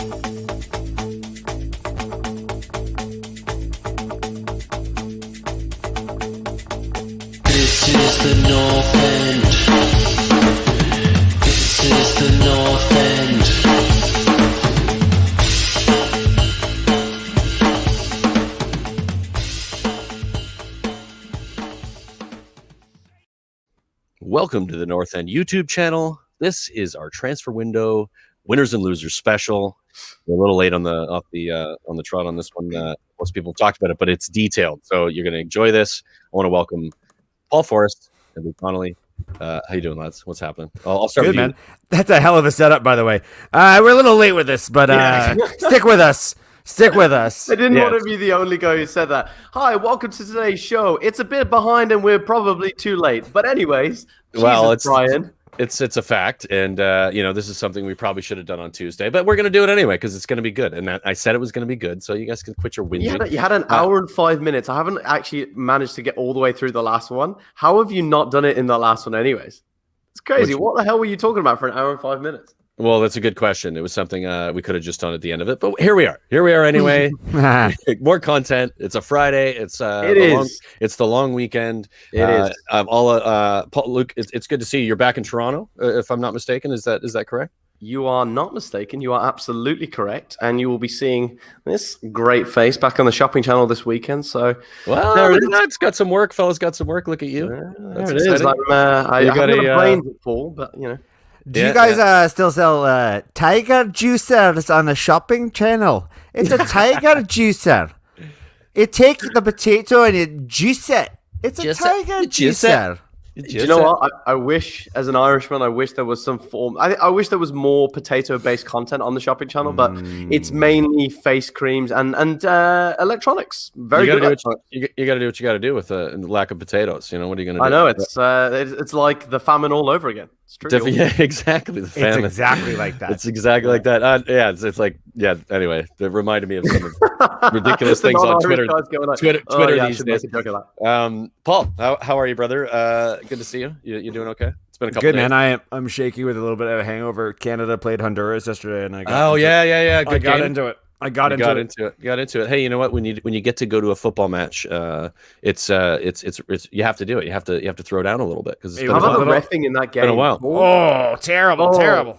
This is the North End. This is the North End. Welcome to the North End YouTube channel. This is our transfer window winners and losers special. We're a little late on the trot on this one. Most people have talked about it, but it's detailed, so you're going to enjoy this. I want to welcome Paul Forrest and Luke Connolly. How you doing, lads? What's happening? I'll start with you. Man. That's a hell of a setup, by the way. We're a little late with this, but stick with us. Stick with us. I didn't want to be the only guy who said that. Hi, welcome to today's show. It's a bit behind and we're probably too late. But anyways, well, Jesus, Brian. It's a fact, and this is something we probably should have done on Tuesday, but we're going to do it anyway because it's going to be good. And I said it was going to be good, so you guys can quit your whinging. You had an hour and 5 minutes. I haven't actually managed to get all the way through the last one. How have you not done it in the last one anyways? It's crazy. What the hell were you talking about for an hour and 5 minutes? Well, that's a good question. It was something we could have just done at the end of it, but here we are. Here we are anyway. More content. It's a Friday. It's the long weekend. It is. Paul, Luke, it's good to see you. You're back in Toronto, if I'm not mistaken. Is that correct? You are not mistaken. You are absolutely correct, and you will be seeing this great face back on the shopping channel this weekend. So, it's got some work, fellas. Got some work. Look at you. There it is. I got a brain full, but you know. Do you guys still sell tiger juicers on the shopping channel? It's a tiger juicer. It takes the potato and it juice it. It's a tiger juicer. Do you know what? I wish, as an Irishman, I wish there was some form. I wish there was more potato-based content on the shopping channel, but it's mainly face creams and electronics. Very good. You got to do what you got to do with the lack of potatoes. You know, what are you going to do? I know it's like the famine all over again. It's true. Yeah, exactly. The famine. It's exactly like that. It's exactly like that. It's like Anyway, that reminded me of some ridiculous things on Twitter. Twitter these days. Paul, how are you, brother? Good to see you. You doing okay? It's been a couple days. Good, man. I'm shaky with a little bit of a hangover. Canada played Honduras yesterday, and I got Good got game. into it. I got into it. Hey, you know what? When you get to go to a football match, it's you have to do it. You have to throw down a little bit because it's been how about the reffing in that game? Been a while. Oh, terrible.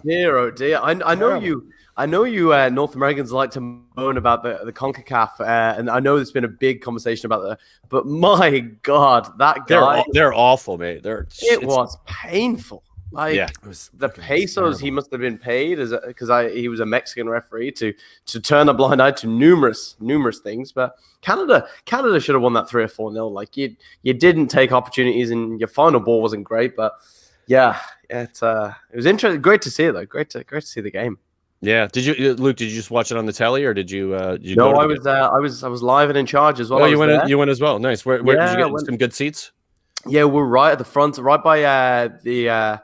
Dear, oh dear. I know you. I know you North Americans like to moan about the CONCACAF, and I know there's been a big conversation about that. But my God, that guy. They're awful, mate. It was painful. It was the pesos he must have been paid because he was a Mexican referee to turn a blind eye to numerous things. But Canada should have won that 3 or 4-0. Like you didn't take opportunities, and your final ball wasn't great. But yeah, it was interesting. Great to see it though. Great to see the game. Yeah. Did you, Luke? Did you just watch it on the telly, or did you? No, I was live and in charge as well. Oh, you went as well. Nice. Where did you get some good seats? Yeah, we're right at the front, right by the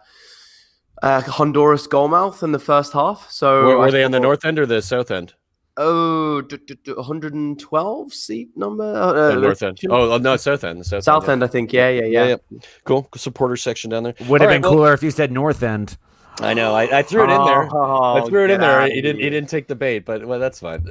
Honduras goalmouth in the first half. So were they on the north end or the south end? 112 seat number. North end. Oh no, south end. South end, I think. Yeah. Cool. Supporter section down there. Would have been cooler if you said north end. I know. I threw it in there. I threw it in there. He didn't take the bait, but that's fine.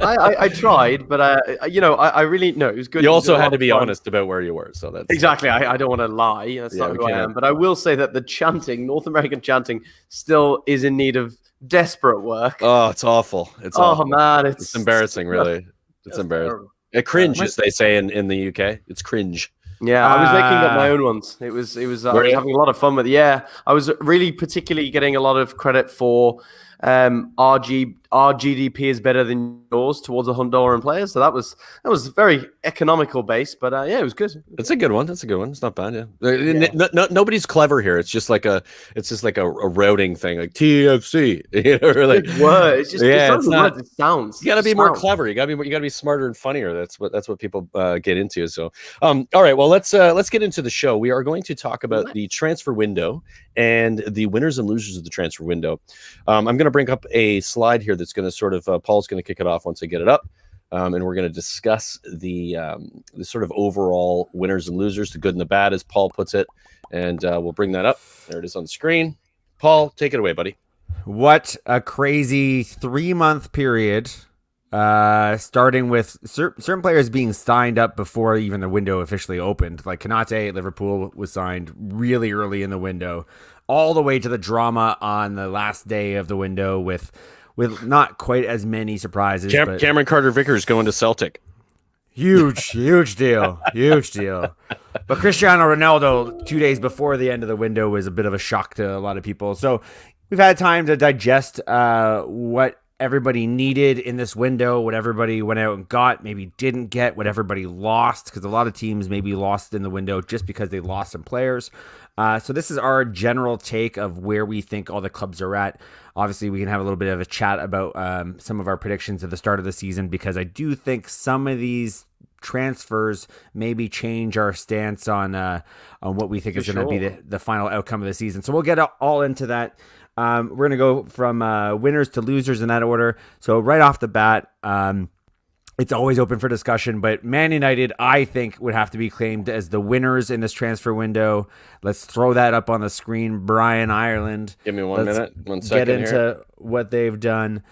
I tried, but I really it was good. You also had to be honest about where you were, so that's exactly. I don't want to lie. That's not who I am. But I will say that the chanting, North American chanting, still is in need of desperate work. Oh, it's awful. It's awful. Man, it's embarrassing. Really, it's embarrassing. It cringe, as they say in the UK. It's cringe. Yeah, I was making up my own ones. It was I was having a lot of fun with it. Yeah, I was really particularly getting a lot of credit for our GDP is better than yours towards the Honduran players. So that was very economical base, but it was good. It's a good one. It's not bad. Yeah. Nobody's clever here. It's just like a routing thing, like TFC. It's just it's not. It sounds. You got to be more clever. You got to be smarter and funnier. That's what people get into. So, all right. Well, let's get into the show. We are going to talk about the transfer window and the winners and losers of the transfer window. I'm going to bring up a slide here that's going to sort of Paul's going to kick it off once I get it up, and we're going to discuss the sort of overall winners and losers, the good and the bad, as Paul puts it, and we'll bring that up. There it is on the screen. Paul, take it away, buddy. what a crazy 3-month period. Starting with certain players being signed up before even the window officially opened. Like Konate at Liverpool was signed really early in the window, all the way to the drama on the last day of the window with not quite as many surprises. But Cameron Carter-Vickers going to Celtic. huge deal. But Cristiano Ronaldo 2 days before the end of the window was a bit of a shock to a lot of people. So we've had time to digest what everybody needed in this window, what everybody went out and got, maybe didn't get, what everybody lost, because a lot of teams maybe lost in the window just because they lost some players. So this is our general take of where we think all the clubs are at. Obviously, we can have a little bit of a chat about some of our predictions at the start of the season, because I do think some of these transfers maybe change our stance on what we think is going to be the final outcome of the season. So we'll get all into that. We're going to go from winners to losers in that order. So right off the bat, it's always open for discussion, but Man United, I think, would have to be claimed as the winners in this transfer window. Let's throw that up on the screen. Brian Ireland. Give me 1 minute, 1 second. Get into what they've done.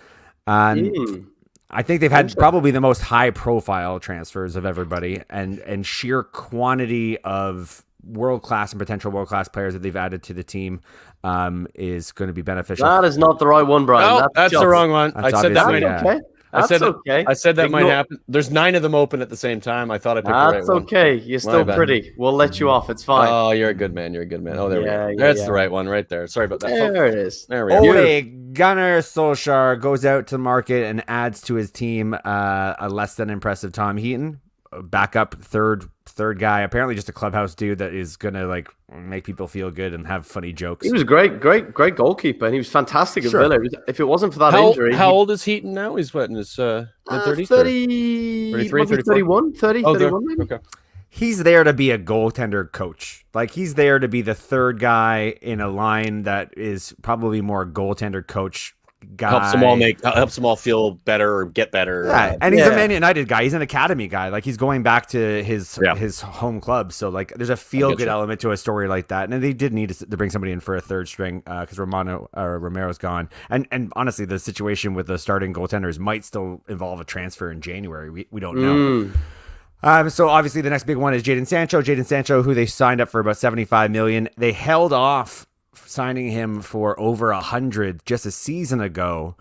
I think they've had probably the most high-profile transfers of everybody, and sheer quantity of world-class and potential world-class players that they've added to the team is going to be beneficial. That is not the right one, Brian. Oh, that's the wrong one. That's I said that might obviously, happen. Okay. I said that might happen. There's 9 of them open at the same time. I thought I picked the right one. That's okay. You're still pretty. We'll let you off. It's fine. Oh, you're a good man. Oh, there we go. That's the right one right there. Sorry about that. There it is. There we go. Ole Gunnar Solskjaer goes out to the market and adds to his team a less than impressive Tom Heaton, backup third guy, apparently just a clubhouse dude that is gonna like make people feel good and have funny jokes. He was a great goalkeeper, and he was fantastic at Villa. If it wasn't for that injury, how old is Heaton now? He's what, in his mid-30s? 33, 31, 31 maybe. Okay. He's there to be a goaltender coach. Like, he's there to be the third guy in a line that is probably more a goaltender coach guy. Helps them all feel better or get better. Yeah, and he's a Man United guy. He's an academy guy. Like, he's going back to his home club. So like, there's a feel good element to a story like that. And they did need to bring somebody in for a third string because Romero's gone. And honestly, the situation with the starting goaltenders might still involve a transfer in January. We don't know. So obviously the next big one is Jaden Sancho, who they signed up for about 75 million. They held off signing him for over 100 just a season ago.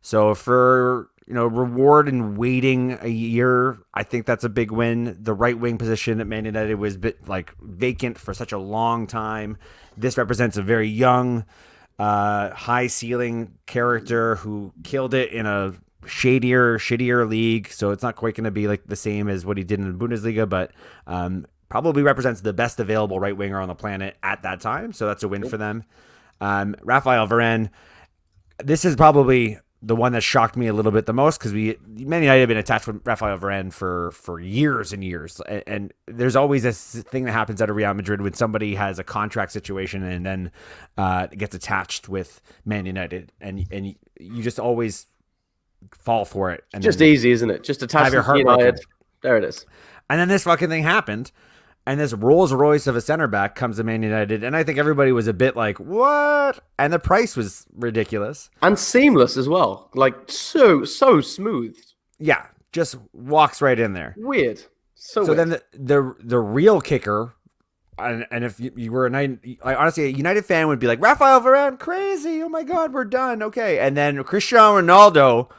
So for, reward and waiting a year, I think that's a big win. The right wing position at Man United was vacant for such a long time. This represents a very young, high ceiling character who killed it in a shittier league. So it's not quite going to be like the same as what he did in the Bundesliga, but probably represents the best available right winger on the planet at that time. So that's a win for them. Raphael Varen, this is probably the one that shocked me a little bit the most, because Man United have been attached with Raphael Varen for years and years. And there's always this thing that happens at Real Madrid when somebody has a contract situation and then gets attached with Man United. And you just always fall for it. And just easy, isn't it? Just attach your heart. United. There it is. And then this fucking thing happened, and this Rolls Royce of a center back comes to Man United, and I think everybody was a bit like, what? And the price was ridiculous. And seamless as well. Like, so smooth. Yeah, just walks right in there. Weird. So weird. Then the real kicker, and if you were honestly, a United fan would be like, Raphael Varen, crazy, oh my God, we're done, okay. And then Cristiano Ronaldo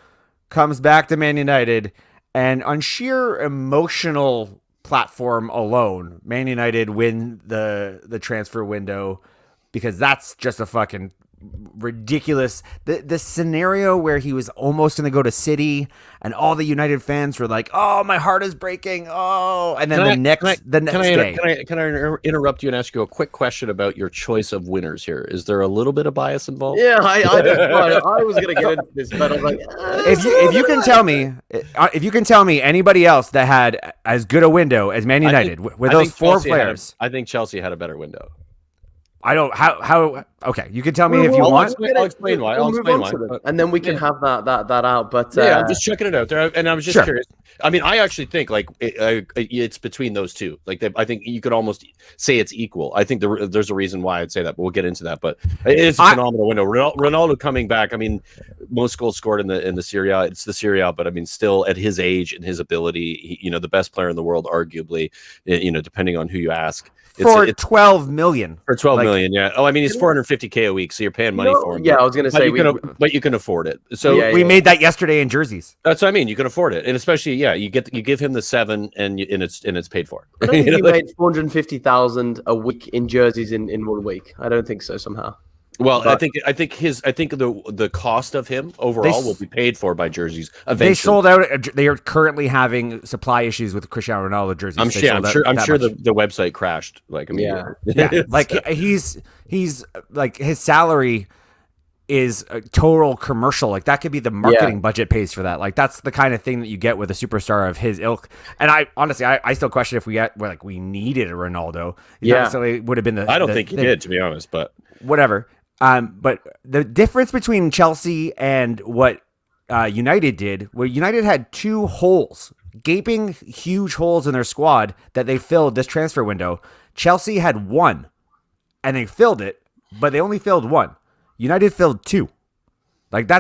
comes back to Man United, and on sheer emotional platform alone, Man United win the transfer window, because that's just a fucking ridiculous. The scenario where he was almost going to go to City, and all the United fans were like, "Oh, my heart is breaking." Oh, and then the next day. Can I interrupt you and ask you a quick question about your choice of winners here? Is there a little bit of bias involved? Yeah, I was going to get into this, but I was like, if you can tell me anybody else that had as good a window as Man United with those four players, I think Chelsea had a better window. I don't how Okay, you can tell me if you want. I'll explain why. I'll explain why. And then we can have that out. But yeah, I'm just checking it out there, and I was just Sure. curious. I mean, I actually think like it's between those two. Like, I think you could almost say it's equal. I think there's a reason why I'd say that, but we'll get into that. But it is a phenomenal window. Ronaldo coming back. I mean, most goals scored in the Serie A. It's the Serie A, but I mean, still at his age and his ability, the best player in the world, arguably. Depending on who you ask. For 12 million. For 12 million, yeah. Oh, I mean, he's 450K a week, so you're paying money for him. Yeah, I was gonna say, but you can afford it. So we made that yesterday in jerseys. That's what I mean. You can afford it, and especially, you give him the 7, and it's paid for. I don't think he made 450,000 a week in jerseys in 1 week. I don't think so somehow. Well, but I think the cost of him overall will be paid for by jerseys eventually. They sold out. They are currently having supply issues with Cristiano Ronaldo jerseys. I'm sure the website crashed. Like, yeah. Like he's like, his salary is a total commercial. Like, that could be the marketing budget pays for that. Like, that's the kind of thing that you get with a superstar of his ilk. And I honestly still question if we needed a Ronaldo. He would have been I don't think he did, to be honest, but whatever. But the difference between Chelsea and what United did, where United had 2 holes, gaping huge holes in their squad that they filled this transfer window. Chelsea had 1, and they filled it, but they only filled 1. United filled 2. Like,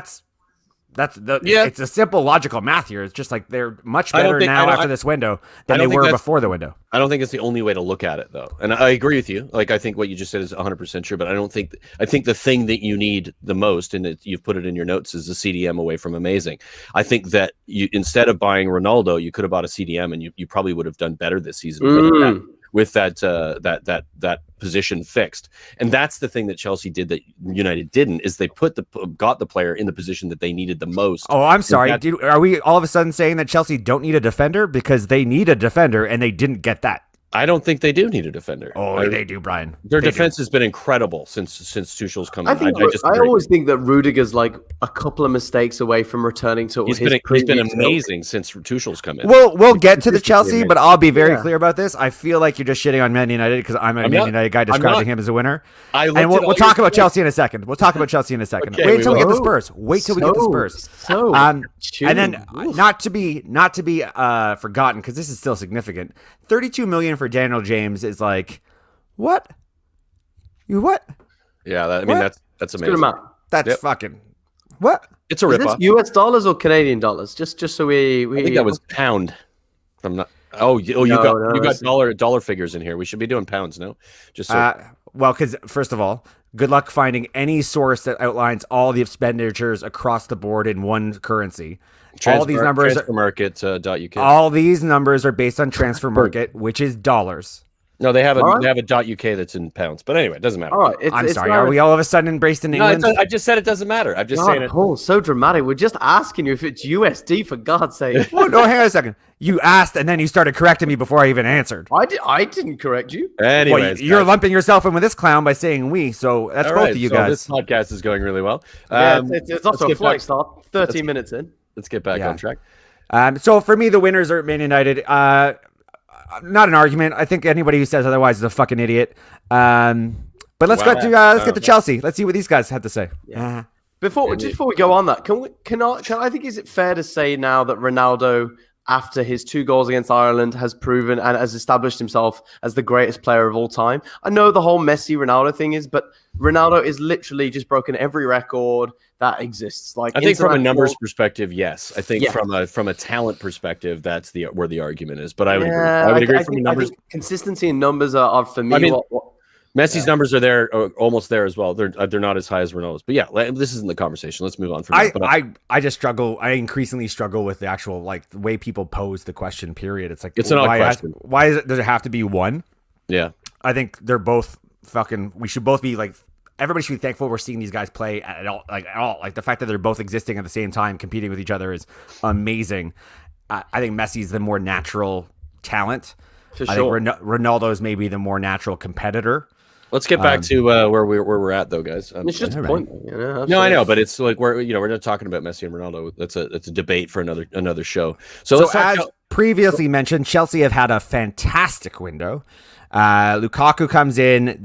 it's a simple logical math here. It's just like they're much better now after this window than they were before the window. I don't think it's the only way to look at it, though. And I agree with you. Like, I think what you just said is 100% true, but I think the thing that you need the most, and you've put it in your notes, is the CDM away from amazing. I think that instead of buying Ronaldo, you could have bought a CDM, and you probably would have done better this season with that position fixed. And that's the thing that Chelsea did that United didn't, is they got the player in the position that they needed the most. Oh, I'm sorry. Are we all of a sudden saying that Chelsea don't need a defender? Because they need a defender and they didn't get that. I don't think they do need a defender. Oh, they do, Brian. Their defense has been incredible since Tuchel's come in. I always think that Rudiger's like a couple of mistakes away from returning to he's been amazing since Tuchel's come in. We'll get to the Chelsea, but I'll be very clear about this. I feel like you're just shitting on Man United because I'm a Man United guy describing him as a winner. And we'll talk about Chelsie in a second. Okay, wait until we get the Spurs. And then not to be forgotten, because this is still significant. 32 million for Daniel James is like, what? You what? Yeah, that's amazing. Good amount. That's fucking what? It's a ripoff. Is this US dollars or Canadian dollars? Just so we I think that was pound. I'm not. You got dollar figures in here. We should be doing pounds, no? Just so. Well, because first of all, good luck finding any source that outlines all the expenditures across the board in one currency. All these numbers transfermarket.uk. All these numbers are based on transfer market, which is dollars. No, they have a .uk that's in pounds. But anyway, it doesn't matter. All right, I'm sorry. Are we all of a sudden embraced in England? No, I just said it doesn't matter. I'm just saying it. Oh, so dramatic. We're just asking you if it's USD, for God's sake. Well, no, hang on a second. You asked, and then you started correcting me before I even answered. I didn't correct you. Anyways, you're lumping yourself in with this clown by saying we, so that's both of you guys. This podcast is going really well. It's off to a flying start. 13 minutes in. Let's get back on track. So for me, the winners are Man United. Not an argument. I think anybody who says otherwise is a fucking idiot. But let's get to Chelsea. Let's see what these guys have to say. Yeah. Before we go on that, I think, is it fair to say now that Ronaldo, after his 2 goals against Ireland, has proven and has established himself as the greatest player of all time? I know the whole Messi Ronaldo thing is, but Ronaldo is literally just broken every record that exists. Like, I think from a numbers perspective, yes. I think from a talent perspective, that's where the argument is. But I would agree. I would agree from the numbers. I think consistency in numbers are for me. I mean, Messi's numbers are there, almost there as well. They're not as high as Ronaldo's, but yeah, this isn't the conversation. Let's move on from that. I just struggle. I increasingly struggle with the actual the way people pose the question. Period. It's like, it's an odd question. Why does it have to be one? Yeah, I think they're both fucking. We should both be like. Everybody should be thankful we're seeing these guys play at all. Like the fact that they're both existing at the same time, competing with each other, is amazing. I think Messi's the more natural talent. For sure. I think Ronaldo's maybe the more natural competitor. Let's get back to where we're at, though, guys. It's just a point. No, I know, but it's like we're not talking about Messi and Ronaldo. That's a debate for another show. So as previously mentioned, Chelsea have had a fantastic window. Lukaku comes in.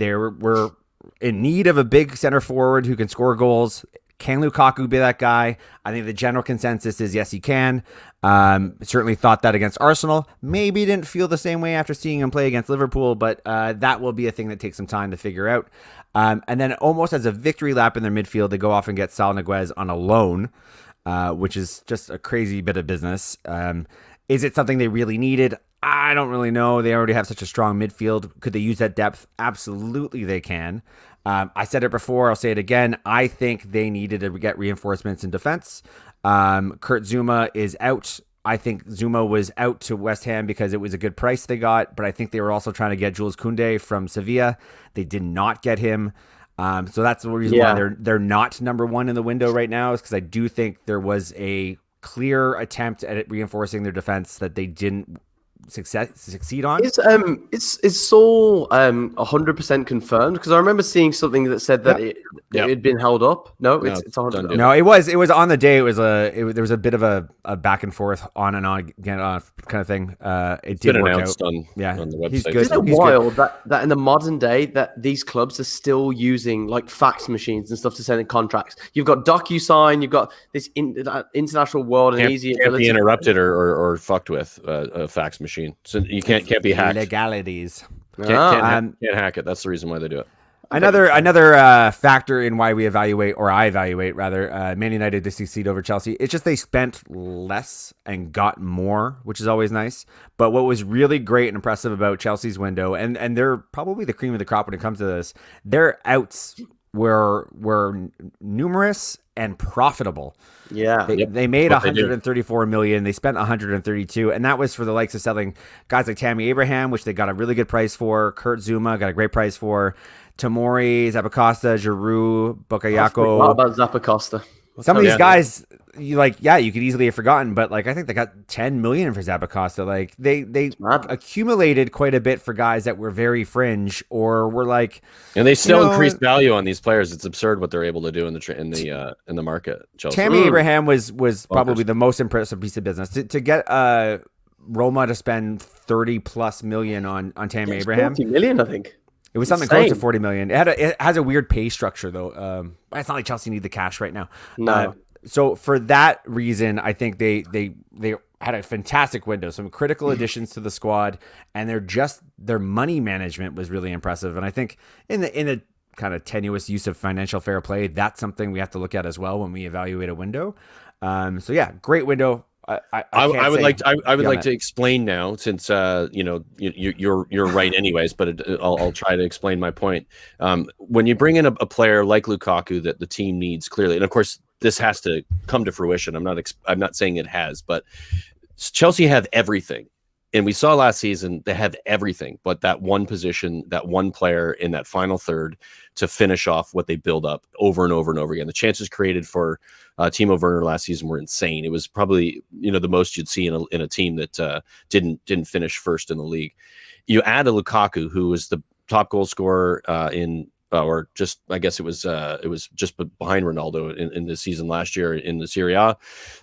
in need of a big center forward who can score goals. Can Lukaku be that guy? I think the general consensus is yes, he can. Certainly thought that against Arsenal. Maybe didn't feel the same way after seeing him play against Liverpool, but that will be a thing that takes some time to figure out. And then almost as a victory lap in their midfield, they go off and get Sal Niguez on a loan, which is just a crazy bit of business. Is it something they really needed? I don't really know. They already have such a strong midfield. Could they use that depth? Absolutely they can. I said it before, I'll say it again. I think they needed to get reinforcements in defense. Kurt Zuma is out. I think Zuma was out to West Ham because it was a good price they got, but I think they were also trying to get Jules Koundé from Sevilla. They did not get him. So that's the reason why they're not number one in the window right now, is because I do think there was a clear attempt at reinforcing their defense that they didn't succeed on. Is Saul 100% confirmed? Because I remember seeing something that said that it had been held up. No, it's 100%. No, it was on the day. There was a bit of a back and forth on and on again kind of thing. It did work out on the website. He's good. Isn't it wild that in the modern day that these clubs are still using like fax machines and stuff to send in contracts? You've got DocuSign, you've got this international world and easy can't be interrupted or fucked with a fax machine. So you can't be hacked. Legalities. Can't hack it. That's the reason why they do it. Another factor in why we evaluate, or I evaluate rather, Man United to succeed over Chelsea. It's just they spent less and got more, which is always nice. But what was really great and impressive about Chelsea's window, and they're probably the cream of the crop when it comes to this, their outs were numerous and profitable. Yeah, they made 134 million. They spent 132, and that was for the likes of selling guys like Tammy Abraham, which they got a really good price for. Kurt Zuma got a great price for. Tamori, Zappacosta, Giroud, Bakayoko. What about Zappacosta? Some of these guys, you could easily have forgotten, but like I think they got 10 million for Zappacosta. Like they accumulated quite a bit for guys that were very fringe or were like, and they still increased value on these players. It's absurd what they're able to do in the market. Chelsea. Tammy Abraham was probably the most impressive piece of business to get Roma to spend 30 plus million on Tammy Abraham. 40 million, I think. It was something close to 40 million. It has a weird pay structure though. It's not like Chelsea need the cash right now. No. So for that reason, I think they had a fantastic window, some critical additions to the squad, and their money management was really impressive. And I think in the kind of tenuous use of financial fair play, that's something we have to look at as well when we evaluate a window. So yeah, great window. I would like to explain now, since you're right anyways, but I'll try to explain my point. When you bring in a player like Lukaku that the team needs clearly, and of course this has to come to fruition. I'm not saying it has, but Chelsea have everything. And we saw last season they have everything but that one position, that one player in that final third to finish off what they build up over and over and over again. The chances created for Timo Werner last season were insane. It was probably the most you'd see in a team that didn't finish first in the league. You add a Lukaku, who was the top goal scorer or just I guess it was just behind Ronaldo in the season last year in the Serie A,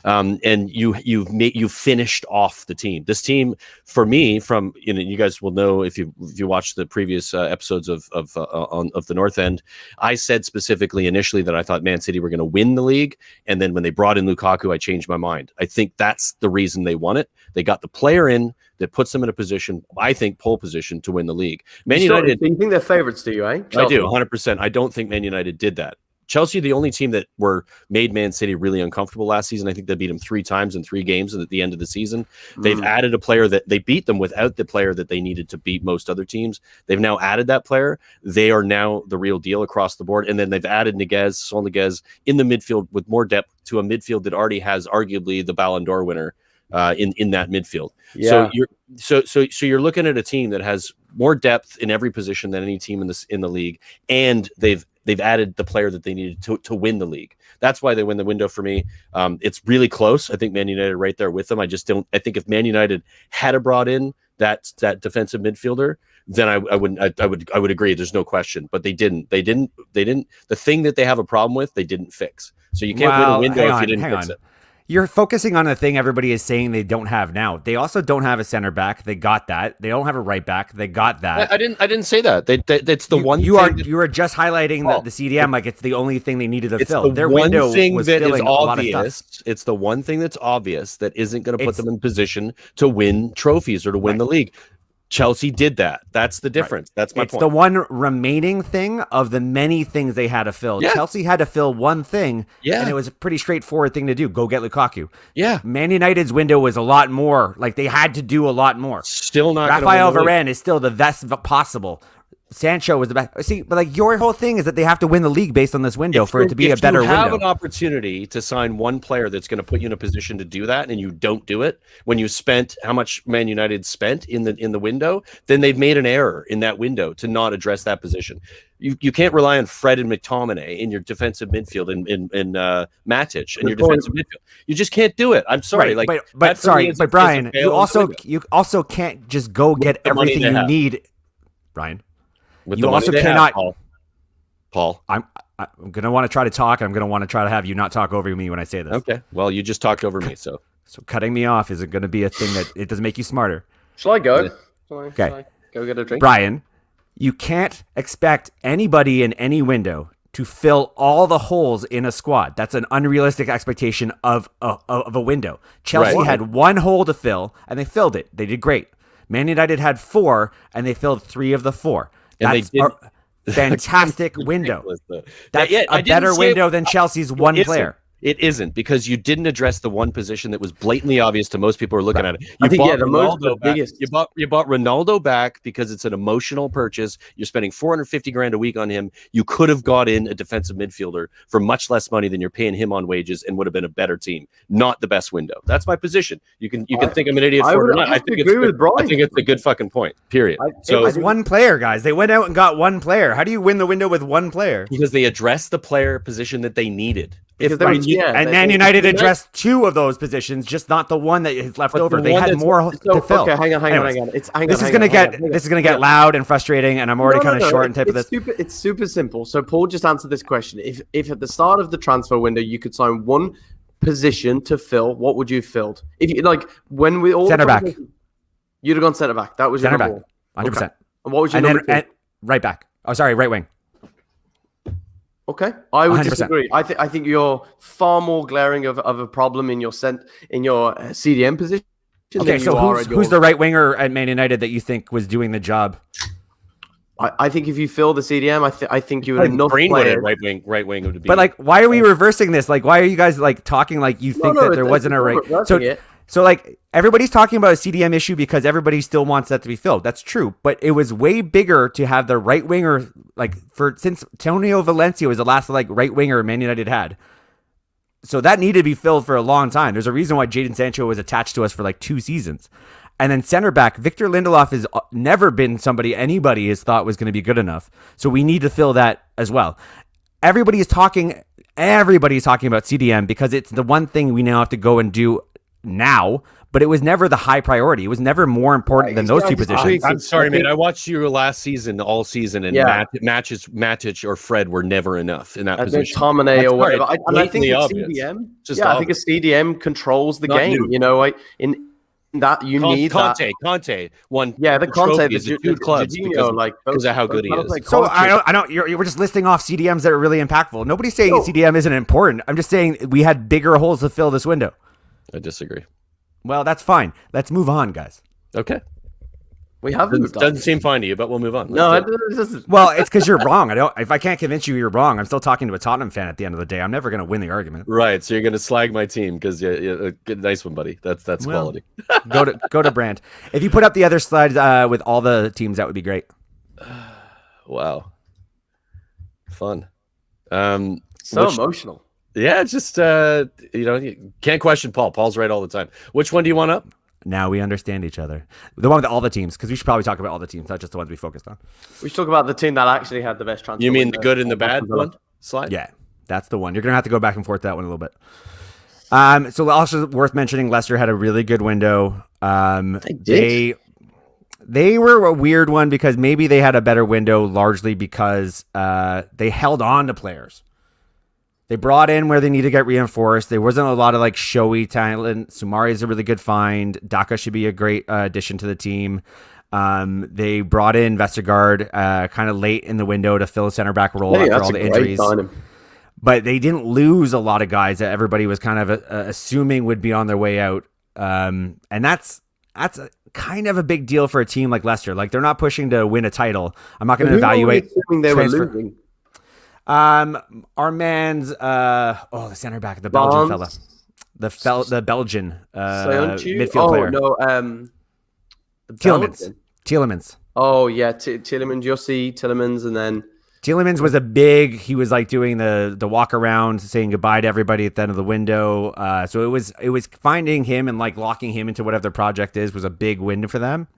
and you finished off the team. This team, for me, from you guys will know if you watch the previous episodes of the North End, I said specifically initially that I thought Man City were going to win the league, and then when they brought in Lukaku, I changed my mind. I think that's the reason they won it. They got the player in that puts them in a position, I think, pole position to win the league. Man United. You think they're favorites, do you? Chelsea. I do, 100%. I don't think Man United did that. Chelsea, the only team that made Man City really uncomfortable last season. I think they beat them 3 times in 3 games at the end of the season. They've added a player that they beat them without the player that they needed to beat most other teams. They've now added that player. They are now the real deal across the board. And then they've added Sol Niguez in the midfield with more depth to a midfield that already has arguably the Ballon d'Or winner in that midfield. Yeah. So you're looking at a team that has more depth in every position than any team in the league, and they've added the player that they needed to win the league. That's why they win the window for me. It's really close. I think Man United right there with them. I think if Man United had brought in that defensive midfielder, then I would agree. There's no question, but they didn't. The thing that they have a problem with, they didn't fix. So you can't win a window if you didn't fix it. You're focusing on the thing everybody is saying they don't have now. They also don't have a center back. They got that. They don't have a right back. They got that. I didn't say that. It's the one. You are just highlighting the CDM like it's the only thing they needed to fill. Their one window thing was that is filling a lot of obvious. stuff. It's the one thing that's obvious that isn't going to put them in position to win trophies or to win the league. Chelsea did that. That's the difference. That's my point. It's the one remaining thing of the many things they had to fill. Yeah. Chelsea had to fill one thing, Yeah. and it was a pretty straightforward thing to do. Go get Lukaku. Yeah. Man United's window was a lot more. Like, they had to do a lot more. Still not. Raphael Varen is still the best possible. Sancho was the best. See, but like your whole thing is that they have to win the league based on this window for it to be a better window. If you have an opportunity to sign one player that's going to put you in a position to do that, and you don't do it when you spent how much Man United spent in the window, then they've made an error in that window to not address that position. You can't rely on Fred and McTominay in your defensive midfield in Matic and your defensive midfield. You just can't do it. I'm sorry, right, but Brian, you also can't just go get everything you need, Brian. With you also cannot, Paul. I'm gonna want to try to talk. I'm gonna want to try to have you not talk over me when I say this. Okay. Well, you just talked over me, so cutting me off isn't going to be a thing that it doesn't make you smarter. Shall I go? Okay. Shall I go get a drink? Brian, you can't expect anybody in any window to fill all the holes in a squad. That's an unrealistic expectation of a window. Chelsea had one hole to fill, and they filled it. They did great. Man United had 4, and they filled 3 of the 4. That's a fantastic window. That's a better window than Chelsea's one player. It isn't, because you didn't address the one position that was blatantly obvious to most people who are looking at it. You bought Ronaldo back because it's an emotional purchase. You're spending $450,000 a week on him. You could have got in a defensive midfielder for much less money than you're paying him on wages, and would have been a better team. Not the best window. That's my position. You can think I'm an idiot for it or not. I think it's a good fucking point. Period. It was one player, guys. They went out and got one player. How do you win the window with one player? Because they addressed the player position that they needed. Man United addressed 2 of those positions, just not the one that is left over. They had more to fill. Okay, hang on. This is gonna get loud and frustrating, and I'm already kind of short and type of this. It's super simple. So Paul just answered this question. If at the start of the transfer window you could sign one position to fill, what would you have filled? If you when we all center back, you'd have gone center back. That was center your back, 100%. Okay. And what was your number 2? And right back. Oh, sorry, right wing. Okay, I would 100%. disagree. I think you're far more glaring of a problem in your CDM position. Okay, so who's the right winger at Man United that you think was doing the job? I think if you fill the CDM, I think you would have enough players. Right wing would be. But like, why are we reversing this? Like, why are you guys like talking like you think that there wasn't a right? So like everybody's talking about a CDM issue because everybody still wants that to be filled. That's true, but it was way bigger to have the right winger since Antonio Valencia was the last right winger Man United had. So that needed to be filled for a long time. There's a reason why Jaden Sancho was attached to us for 2 seasons. And then center back, Victor Lindelof has never been somebody anybody has thought was going to be good enough. So we need to fill that as well. Everybody's talking about CDM because it's the one thing we now have to go and do now, but it was never the high priority. It was never more important than those 2 positions. I'm sorry, man. I watched you last season, all season, and Matic or Fred were never enough in that position. Tominay or whatever. I think CDM. I think a CDM controls the game. In that you need Conte won. Yeah, the Conte, the 2 clubs because of how good he is. So I don't. We're just listing off CDMs that are really impactful. Nobody's saying CDM isn't important. I'm just saying we had bigger holes to fill this window. I disagree. Well, that's fine. Let's move on, guys. Okay. We have moved on. Doesn't seem fine to you, but we'll move on. Well, it's because you're wrong. If I can't convince you you're wrong, I'm still talking to a Tottenham fan at the end of the day. I'm never going to win the argument. Right. So you're going to slag my team because nice one, buddy. That's quality. go to Brand. If you put up the other slides with all the teams, that would be great. Wow. Fun. Emotional. Yeah, it's just you can't question Paul. Paul's right all the time. Which one do you want up? Now we understand each other. The one with all the teams, because we should probably talk about all the teams, not just the ones we focused on. We should talk about the team that actually had the best transfer. You mean the good and the bad one slide? Yeah, that's the one. You're gonna have to go back and forth that one a little bit. So also worth mentioning, Leicester had a really good window. They were a weird one because maybe they had a better window, largely because they held on to players. They brought in where they need to get reinforced. There wasn't a lot of like showy talent. Soumare is a really good find. Daka should be a great addition to the team. They brought in Vestergaard kind of late in the window to fill a center back role after all the injuries. But they didn't lose a lot of guys that everybody was kind of assuming would be on their way out. And that's kind of a big deal for a team like Leicester. Like they're not pushing to win a title. I'm not going to evaluate. They were losing. Our man's the center back, the Belgian fella, the Belgian midfield player. No, Tielemans. Oh yeah, Tielemans, Jussi Tielemans, and then Tielemans was he was like doing the walk around, saying goodbye to everybody at the end of the window. So it was finding him and like locking him into whatever their project was a big win for them.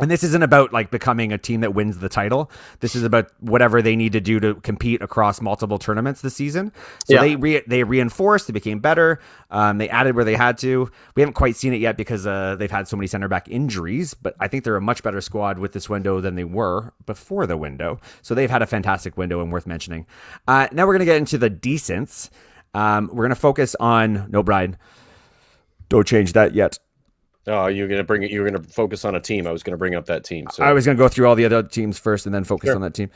And this isn't about like becoming a team that wins the title. This is about whatever they need to do to compete across multiple tournaments this season. So they reinforced, they became better. They added where they had to. We haven't quite seen it yet because they've had so many center back injuries, but I think they're a much better squad with this window than they were before the window. So they've had a fantastic window and worth mentioning. Now we're going to get into the decents. We're going to focus on, no, Brian, don't change that yet. Oh, you're gonna focus on a team. I was gonna bring up that team. So I was gonna go through all the other teams first and then focus on that team.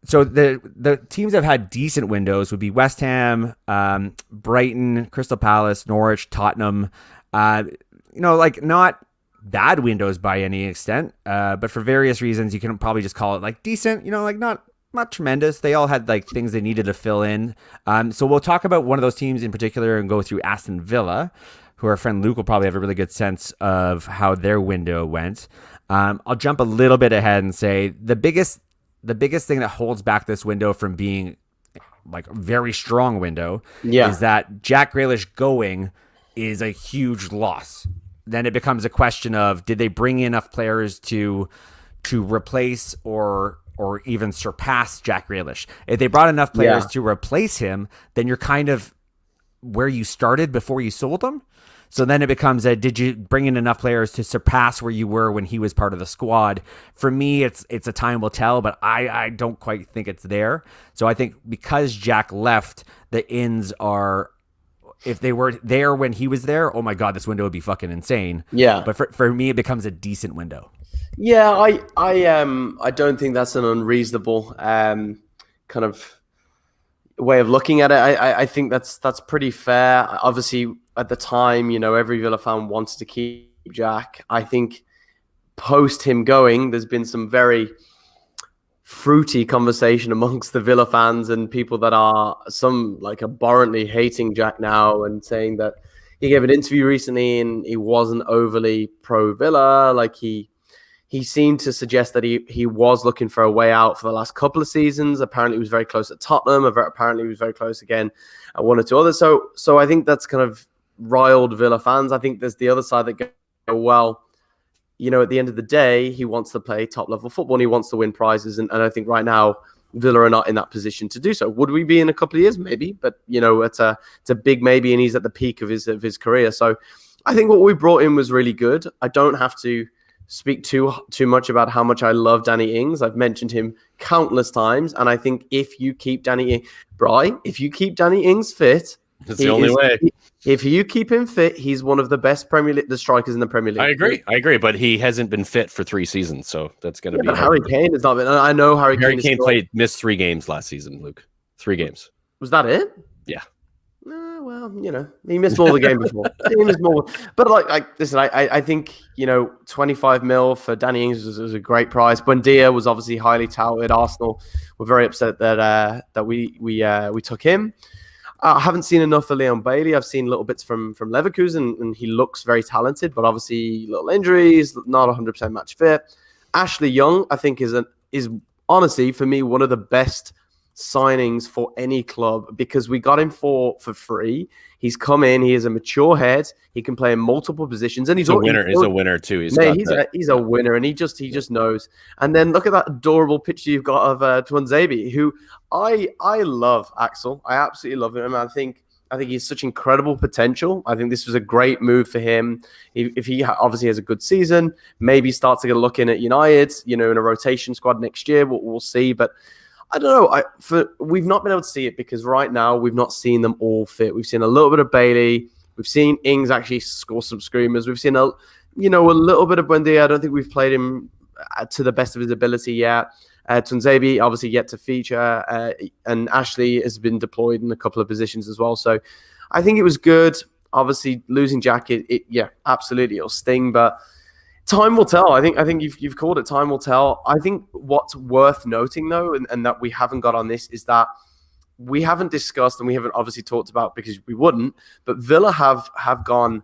So the teams that have had decent windows would be West Ham, Brighton, Crystal Palace, Norwich, Tottenham. Like not bad windows by any extent, but for various reasons, you can probably just call it like decent. Like not tremendous. They all had like things they needed to fill in. So we'll talk about one of those teams in particular and go through Aston Villa, who our friend Luke will probably have a really good sense of how their window went. I'll jump a little bit ahead and say the biggest thing that holds back this window from being like a very strong window is that Jack Grealish going is a huge loss. Then it becomes a question of, did they bring enough players to replace or even surpass Jack Grealish? If they brought enough players to replace him, then you're kind of where you started before you sold him. So then it becomes did you bring in enough players to surpass where you were when he was part of the squad? For me, it's a time will tell, but I don't quite think it's there. So I think because Jack left, the ins are, if they were there when he was there, oh my God, this window would be fucking insane. Yeah. But for me, it becomes a decent window. Yeah, I don't think that's an unreasonable kind of way of looking at it. I think that's pretty fair. Obviously, at the time, every Villa fan wanted to keep Jack. I think post him going, there's been some very fruity conversation amongst the Villa fans and people that are some like abhorrently hating Jack now and saying that he gave an interview recently and he wasn't overly pro Villa. Like he seemed to suggest that he was looking for a way out for the last couple of seasons. Apparently he was very close at Tottenham. Apparently he was very close again at one or two others. So I think that's kind of riled Villa fans. I think there's the other side that go, well, at the end of the day, he wants to play top level football and he wants to win prizes. And I think right now Villa are not in that position to do so. Would we be in a couple of years? Maybe, but it's a big maybe, and he's at the peak of his career. So I think what we brought in was really good. I don't have to speak too much about how much I love Danny Ings. I've mentioned him countless times, and I think if you keep Danny Ings fit, that's the only way. If you keep him fit, he's one of the best the strikers in the Premier League. I agree, but he hasn't been fit for 3 seasons, so that's going to be. But Harry Kane has not been. I know Harry Kane missed 3 games last season. Luke, 3 games. Was that it? Yeah. Well, he missed more the game before. He missed more, but listen, I think 25 mil for Danny Ings was a great price. Buendia was obviously highly touted. Arsenal were very upset that we took him. I haven't seen enough of Leon Bailey. I've seen little bits from Leverkusen, and he looks very talented, but obviously little injuries, not 100% match fit. Ashley Young, I think, is honestly for me one of the best signings for any club because we got him for free. He's come in. He is a mature head. He can play in multiple positions, and he's a winner. He's a winner too. He's a winner, and he just knows. And then look at that adorable picture you've got of Tuanzebe, who I love. Axel, I absolutely love him. I think he's such incredible potential. I think this was a great move for him. If he obviously has a good season, maybe starts to get a look in at United, in a rotation squad next year. We'll see, but I don't know. We've not been able to see it because right now we've not seen them all fit. We've seen a little bit of Bailey. We've seen Ings actually score some screamers. We've seen a little bit of Buendia. I don't think we've played him to the best of his ability yet. Tunzebi obviously yet to feature, and Ashley has been deployed in a couple of positions as well. So I think it was good. Obviously losing Jack, absolutely it'll sting, but time will tell. I think you've called it. Time will tell. I think what's worth noting though, and that we haven't got on this, is that we haven't discussed and we haven't obviously talked about because we wouldn't. But Villa have gone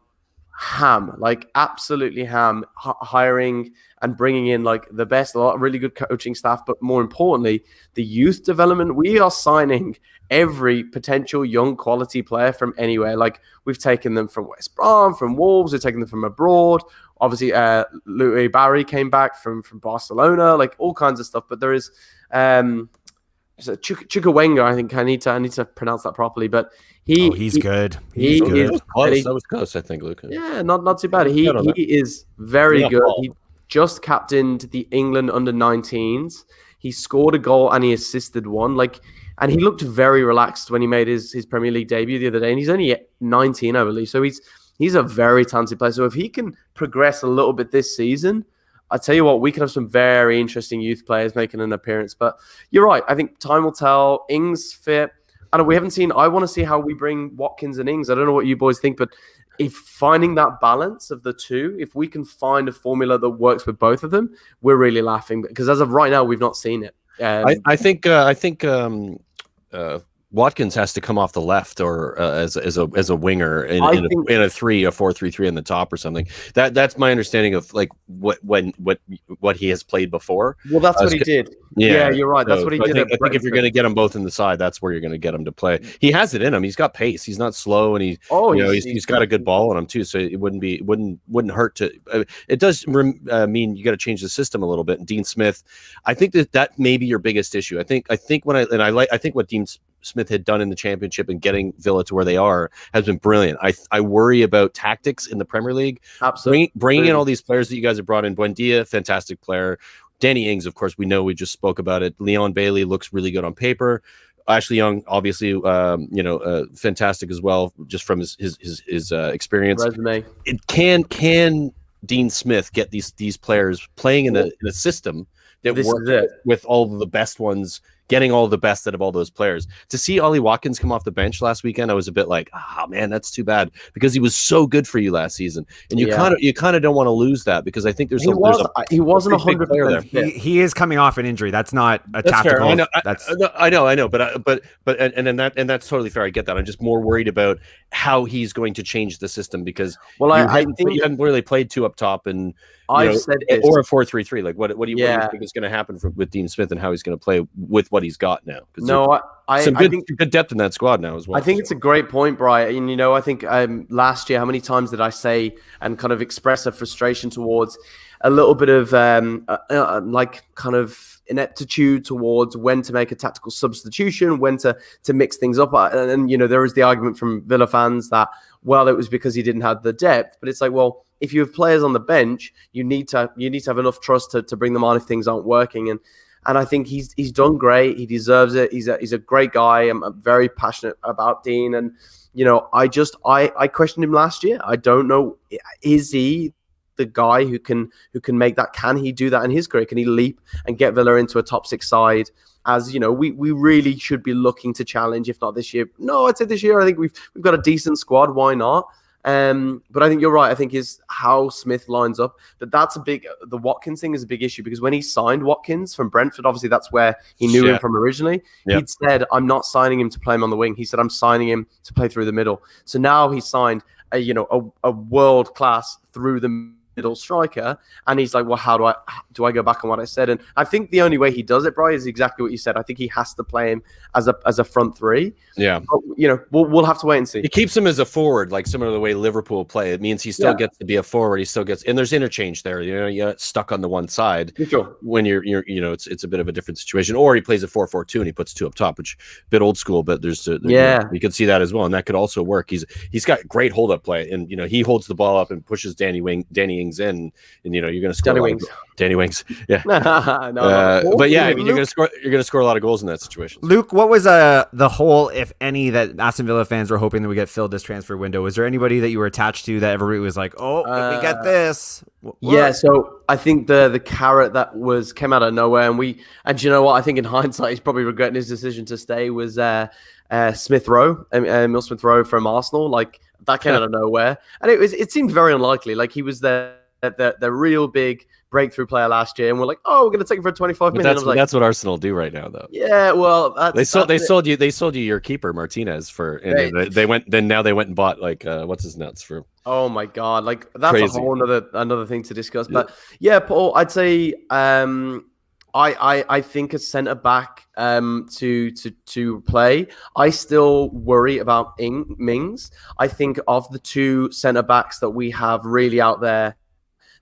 ham, like absolutely ham, hiring and bringing in like the best, a lot of really good coaching staff. But more importantly, the youth development. We are signing every potential young quality player from anywhere. Like we've taken them from West Brom, from Wolves, we've taken them from abroad. Obviously, Louis Barry came back from Barcelona, like all kinds of stuff. But there is Chukwuemeka, I think I need to pronounce that properly. But he's good. He's good. That was close, I think, Luca. Yeah, not too bad. He is very good. He just captained the England under-19s. He scored a goal and he assisted one. And he looked very relaxed when he made his Premier League debut the other day. And he's only 19, I believe. So he's a very talented player. So if he can progress a little bit this season, I tell you what, we can have some very interesting youth players making an appearance. But you're right. I think time will tell. Ings fit. I don't know, we haven't seen. I want to see how we bring Watkins and Ings. I don't know what you boys think, but if finding that balance of the two, if we can find a formula that works with both of them, we're really laughing because as of right now, we've not seen it. I think Watkins has to come off the left or as a winger in a 4-3-3 on the top or something. That's my understanding of like what he has played before. Well, that's what he did. Yeah, you're right. That's what he did. I think if you're going to get him both in the side, that's where you're going to get him to play. He has it in him. He's got pace. He's not slow, and he's got a good ball on him too. So it wouldn't hurt to. It does mean you got to change the system a little bit. And Dean Smith, I think that may be your biggest issue. I think what Dean Smith had done in the championship and getting Villa to where they are has been brilliant. I worry about tactics in the Premier League. Absolutely. Bringing in all these players that you guys have brought in. Buendia, fantastic player. Danny Ings, of course, we just spoke about it. Leon Bailey looks really good on paper. Ashley Young, obviously, fantastic as well, just from his experience. Resume. Can Dean Smith get these players playing in a system that works with all of the best ones, getting all the best out of all those players? To see Ollie Watkins come off the bench last weekend, I was a bit like, man, that's too bad because he was so good for you last season, and you kind of don't want to lose that because I think he wasn't 100%. He is coming off an injury. That's not a tactical. I know, but that's totally fair. I get that. I'm just more worried about how he's going to change the system because I think you haven't really played two up top and. I've said this. Or a 4-3-3. Like, what do you think is going to happen with Dean Smith and how he's going to play with what he's got now? I think good depth in that squad now as well. I think it's a great point, Brian. And, I think last year, how many times did I say and kind of express a frustration towards a little bit of kind of ineptitude towards when to make a tactical substitution, when to mix things up. And there is the argument from Villa fans that, well, it was because he didn't have the depth. But it's like, well, if you have players on the bench, you need to have enough trust to bring them on if things aren't working. And I think he's done great. He deserves it. He's a great guy. I'm very passionate about Dean. And I questioned him last year. I don't know, is he the guy who can make that? Can he do that in his career? Can he leap and get Villa into a top 6 side? As we really should be looking to challenge, if not this year. No, I'd say this year. I think we've got a decent squad. Why not? But I think you're right. I think is how Smith lines up. But the Watkins thing is a big issue because when he signed Watkins from Brentford, obviously that's where he knew him from originally. Yeah. He'd said, I'm not signing him to play him on the wing. He said, I'm signing him to play through the middle. So now he's signed a world class through the middle striker, and he's like, well, how do I go back on what I said? And I think the only way he does it, Brian, is exactly what you said. I think he has to play him as a front three. Yeah, but, we'll have to wait and see. It keeps him as a forward, like similar to the way Liverpool play. It means he still gets to be a forward. He still gets, and there's interchange there. You're not stuck on the one side. Sure. When you're it's a bit of a different situation. Or he plays a 4-4-2 and he puts 2 up top, which a bit old school, but you could see that as well, and that could also work. He's got great hold up play, and he holds the ball up and pushes Danny Ings in, and you're going to score Danny Wings. Yeah. No, but yeah, I mean, you're going to score a lot of goals in that situation. Luke, what was the hole, if any, that Aston Villa fans were hoping that we get filled this transfer window? Was there anybody that you were attached to that everybody was like, oh, if we get this? Yeah, so I think the carrot that came out of nowhere, and you know what? I think in hindsight, he's probably regretting his decision to stay. Was Smith Rowe, Emil Smith Rowe from Arsenal? Like that came out of nowhere, and it seemed very unlikely. Like he was the real big breakthrough player last year, and we're like, oh, we're going to take him for 25 million. That's what Arsenal do right now, though. Yeah, well, they sold you your keeper Martinez for, and they went and bought like what's his nuts for. Oh my god, like that's crazy. A whole another thing to discuss. Yeah. But yeah, Paul, I'd say I think a centre back to play. I still worry about Mings. I think of the two centre backs that we have really out there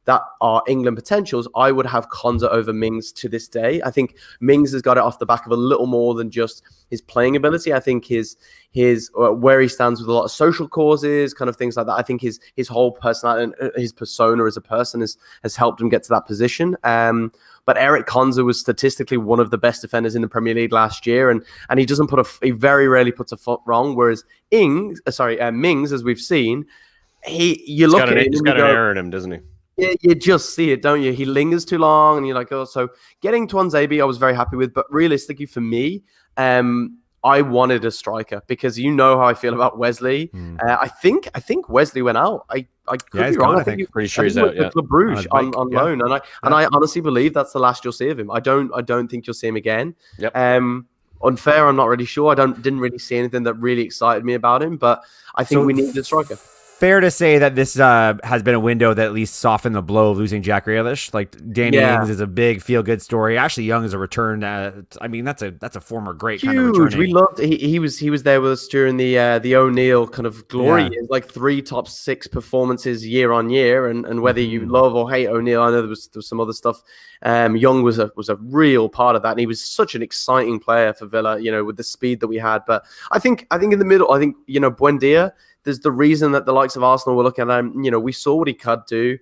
that are England potentials, I would have Konza over Mings to this day. I think Mings has got it off the back of a little more than just his playing ability. I think his where he stands with a lot of social causes, kind of things like that. I think his whole personality and his persona as a person has helped him get to that position. But Eric Konza was statistically one of the best defenders in the Premier League last year, and he doesn't he very rarely puts a foot wrong. Whereas Mings, as we've seen, he's got an error in him, doesn't he? Yeah, you just see it, don't you? He lingers too long, and you're like, oh. So getting Tuanzebe, I was very happy with, but realistically for me, I wanted a striker because you know how I feel about Wesley. I think Wesley went out. I could be wrong. I think pretty sure he's out. Yeah, Club Brugge on loan, and I honestly believe that's the last you'll see of him. I don't think you'll see him again. Yep. Unfair, I'm not really sure. Didn't really see anything that really excited me about him, but I think we needed a striker. Fair to say that this has been a window that at least softened the blow of losing Jack Grealish. Like Danny Ings is a big feel-good story. Ashley Young is a return. I mean, that's a former great. Huge. Kind of returning. We loved. He was there with us during the O'Neill kind of glory years, like 3 top 6 performances year on year. And whether you love or hate O'Neill, I know there was some other stuff. Young was a real part of that, and he was such an exciting player for Villa. With the speed that we had. But I think in the middle, Buendia. There's the reason that the likes of Arsenal were looking at him. We saw what he could do.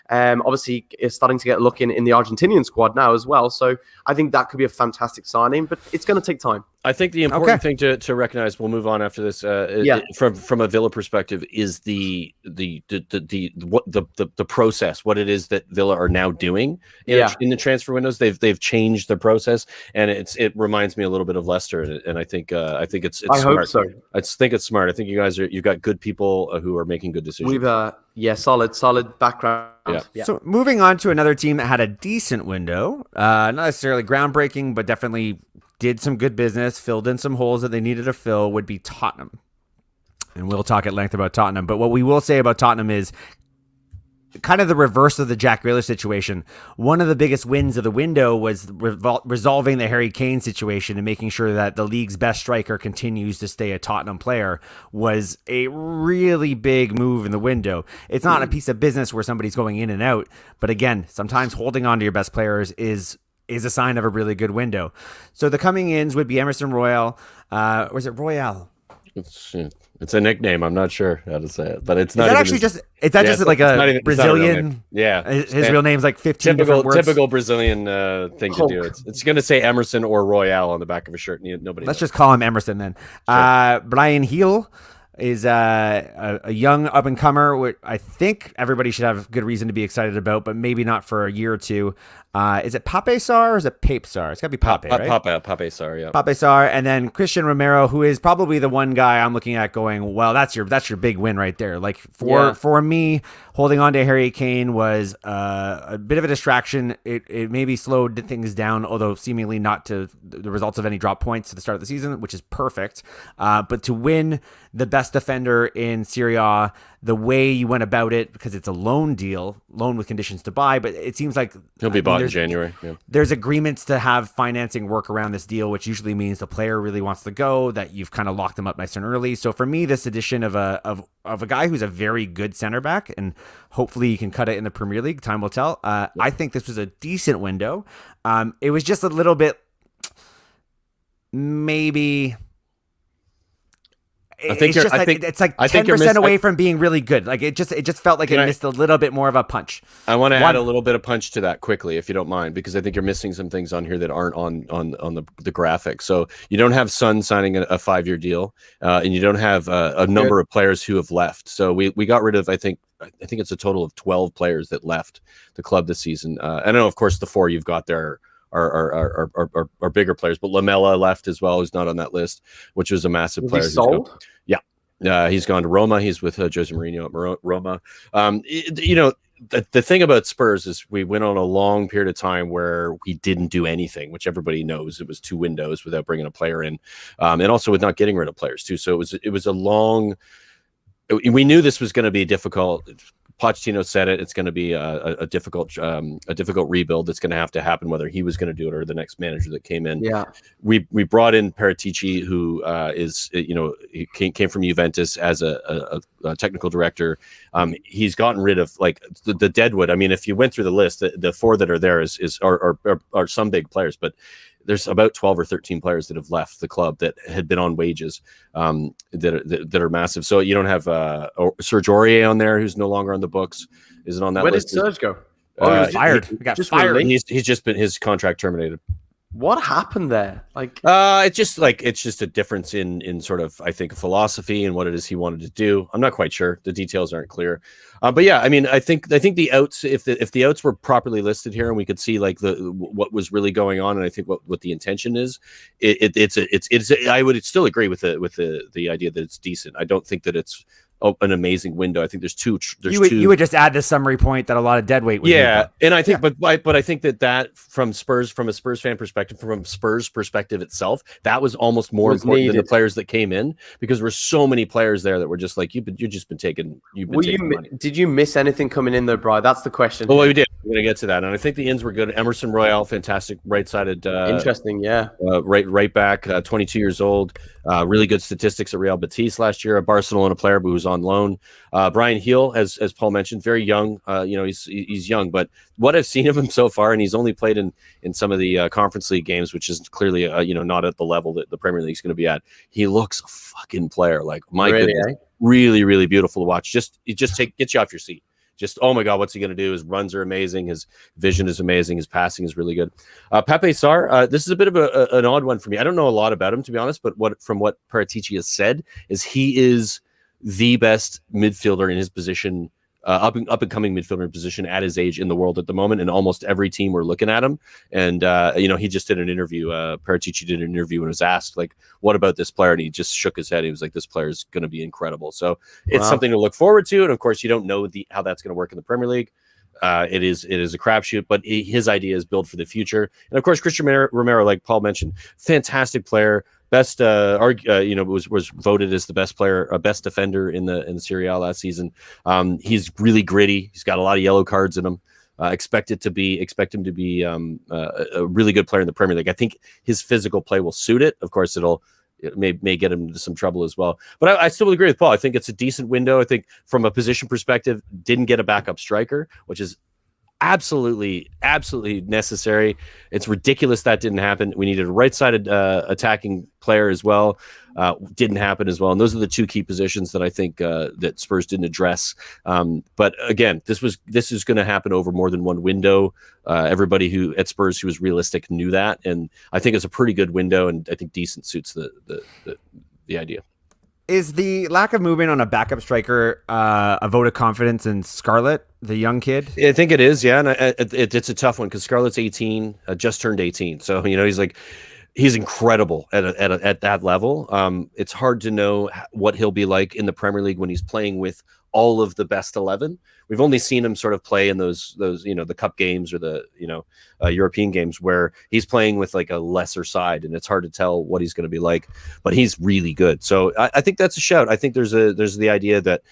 Obviously, is starting to get a look in the Argentinian squad now as well. So I think that could be a fantastic signing, but it's going to take time. I think the important thing to recognize, we'll move on after this, from a Villa perspective, is the process, what it is that Villa are now doing in the transfer windows. They've changed the process, and it reminds me a little bit of Leicester, and I think it's I smart. Hope so. I think it's smart. I think you've got good people who are making good decisions. We've solid background. Yeah. So moving on to another team that had a decent window, not necessarily groundbreaking, but definitely did some good business, filled in some holes that they needed to fill, would be Tottenham. And we'll talk at length about Tottenham. But what we will say about Tottenham is kind of the reverse of the Jack Grealish situation. One of the biggest wins of the window was resolving the Harry Kane situation and making sure that the league's best striker continues to stay a Tottenham player was a really big move in the window. It's not a piece of business where somebody's going in and out. But again, sometimes holding on to your best players is a sign of a really good window. So the coming ins would be Emerson Royale. Or is it Royale? It's a nickname. I'm not sure how to say it, but it's not. Just like a Brazilian? Yeah, his real name's like 15 different words. Typical Brazilian thing to do. It's going to say Emerson or Royale on the back of a shirt. Nobody. Let's just call him Emerson then. Sure. Brian Heel is a young up-and-comer. I think everybody should have good reason to be excited about, but maybe not for a year or two. Is it Pape Sarr or is it Pape Sarr? It's got to be Pape, right? Pape Sarr, yeah. Pape Sarr, and then Christian Romero, who is probably the one guy I'm looking at going, well, that's your big win right there. Like for me, holding on to Harry Kane was a bit of a distraction. It maybe slowed things down, although seemingly not to the results of any drop points at the start of the season, which is perfect. But to win the best defender in Serie A, the way you went about it, because it's a loan with conditions to buy, but it seems like he'll be bought in January. Yeah. There's agreements to have financing work around this deal, which usually means the player really wants to go, that you've kind of locked them up nice and early. So for me, this addition of a guy who's a very good center back, and hopefully he can cut it in the Premier League, time will tell. I think this was a decent window. It was just a little bit maybe it's like I think 10% away from being really good. Like it just felt like it missed a little bit more of a punch. I want to add a little bit of punch to that quickly, if you don't mind, because I think you're missing some things on here that aren't on the graphic. So you don't have Son signing a 5-year deal, and you don't have a number of players who have left. So we got rid of, I think it's a total of 12 players that left the club this season. I know, of course, the 4 you've got there are bigger players, but Lamela left as well, who's not on that list, which was a massive player. He sold? Yeah. He's gone to Roma. He's with Jose Mourinho at Roma. The thing about Spurs is we went on a long period of time where we didn't do anything, which everybody knows. It was 2 windows without bringing a player in, and also with not getting rid of players too. So it was a long. We knew this was going to be difficult. Pochettino said it. It's going to be a difficult rebuild that's going to have to happen, whether he was going to do it or the next manager that came in. Yeah, we brought in Paratici, who he came from Juventus as a technical director. He's gotten rid of like the deadwood. I mean, if you went through the list, the 4 that are there are some big players, but there's about 12 or 13 players that have left the club that had been on wages that are massive. So you don't have Serge Aurier on there, who's no longer on the books. Isn't on that Where list. did Serge go? He was fired. He got fired. He's just been his contract terminated. What happened there? Like, it's just a difference in sort of, I think, philosophy and what it is he wanted to do. I'm not quite sure. The details aren't clear. But yeah, I mean, I think the outs, if the outs were properly listed here and we could see like what was really going on, and I think what the intention is, I would still agree with the idea that it's decent. I don't think that it's an amazing window. I think there's two. You would just add the summary point that a lot of deadweight would. Yeah, and I think, but I think that from a Spurs fan perspective, from Spurs perspective itself, that was almost more important than the players that came in, because there were so many players there that were just like, you've just been taking. Money. Did you miss anything coming in there, Bri? That's the question. Well, we did. We're gonna get to that, and I think the ins were good. Emerson Royale, fantastic right-sided. Interesting, yeah. Right back, 22 years old. Really good statistics at Real Betis last year. A Barcelona player who was on loan. Brian Heel, as Paul mentioned, very young. He's young, but what I've seen of him so far, and he's only played in some of the Conference League games, which is clearly not at the level that the Premier League is going to be at. He looks a fucking player. Like, my goodness, really, really beautiful to watch. Gets you off your seat. Just, oh my God, what's he going to do? His runs are amazing. His vision is amazing. His passing is really good. Pape Sarr, this is a bit of an odd one for me. I don't know a lot about him, to be honest, but from what Paratici has said is he is the best midfielder in his position, up and coming midfielder in position at his age in the world at the moment. And almost every team were looking at him. And, he just did an interview. Paratici did an interview and was asked, like, what about this player? And he just shook his head. He was like, this player is going to be incredible. So it's something to look forward to. And of course, you don't know how that's going to work in the Premier League. It is a crapshoot, but his idea is build for the future. And of course, Cristiano Romero, like Paul mentioned, fantastic player. Best, was voted as the best player, best defender in the Serie A last season. He's really gritty. He's got a lot of yellow cards in him. Expect him to be a really good player in the Premier League. I think his physical play will suit it. Of course, it may get him into some trouble as well. But I still agree with Paul. I think it's a decent window. I think from a position perspective, didn't get a backup striker, which is absolutely necessary. It's ridiculous that didn't happen. We needed a right-sided attacking player as well. Didn't happen as well. And those are the 2 key positions that I think that Spurs didn't address. But again, this is going to happen over more than one window. Everybody who at Spurs who was realistic knew that, and I think it's a pretty good window, and I think decent suits the idea. Is the lack of movement on a backup striker a vote of confidence in Scarlett, the young kid? I think it is, yeah. And it's a tough one because Scarlett's 18, just turned 18. So, he's incredible at that level. It's hard to know what he'll be like in the Premier League when he's playing with all of the best 11. We've only seen him sort of play in those the cup games or the European games where he's playing with like a lesser side, and it's hard to tell what he's going to be like. But he's really good, so I think that's a shout. I think there's the idea that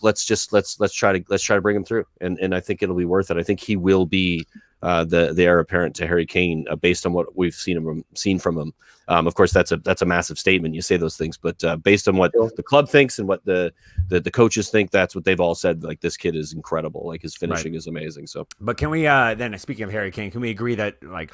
let's try to bring him through, and I think it'll be worth it. I think he will be the heir apparent to Harry Kane based on what we've seen from him. Of course, that's a massive statement. You say those things, but based on what the club thinks and what the coaches think, that's what they've all said. Like, this kid is incredible. Like, his finishing is amazing. So, but can we then, speaking of Harry Kane, can we agree that like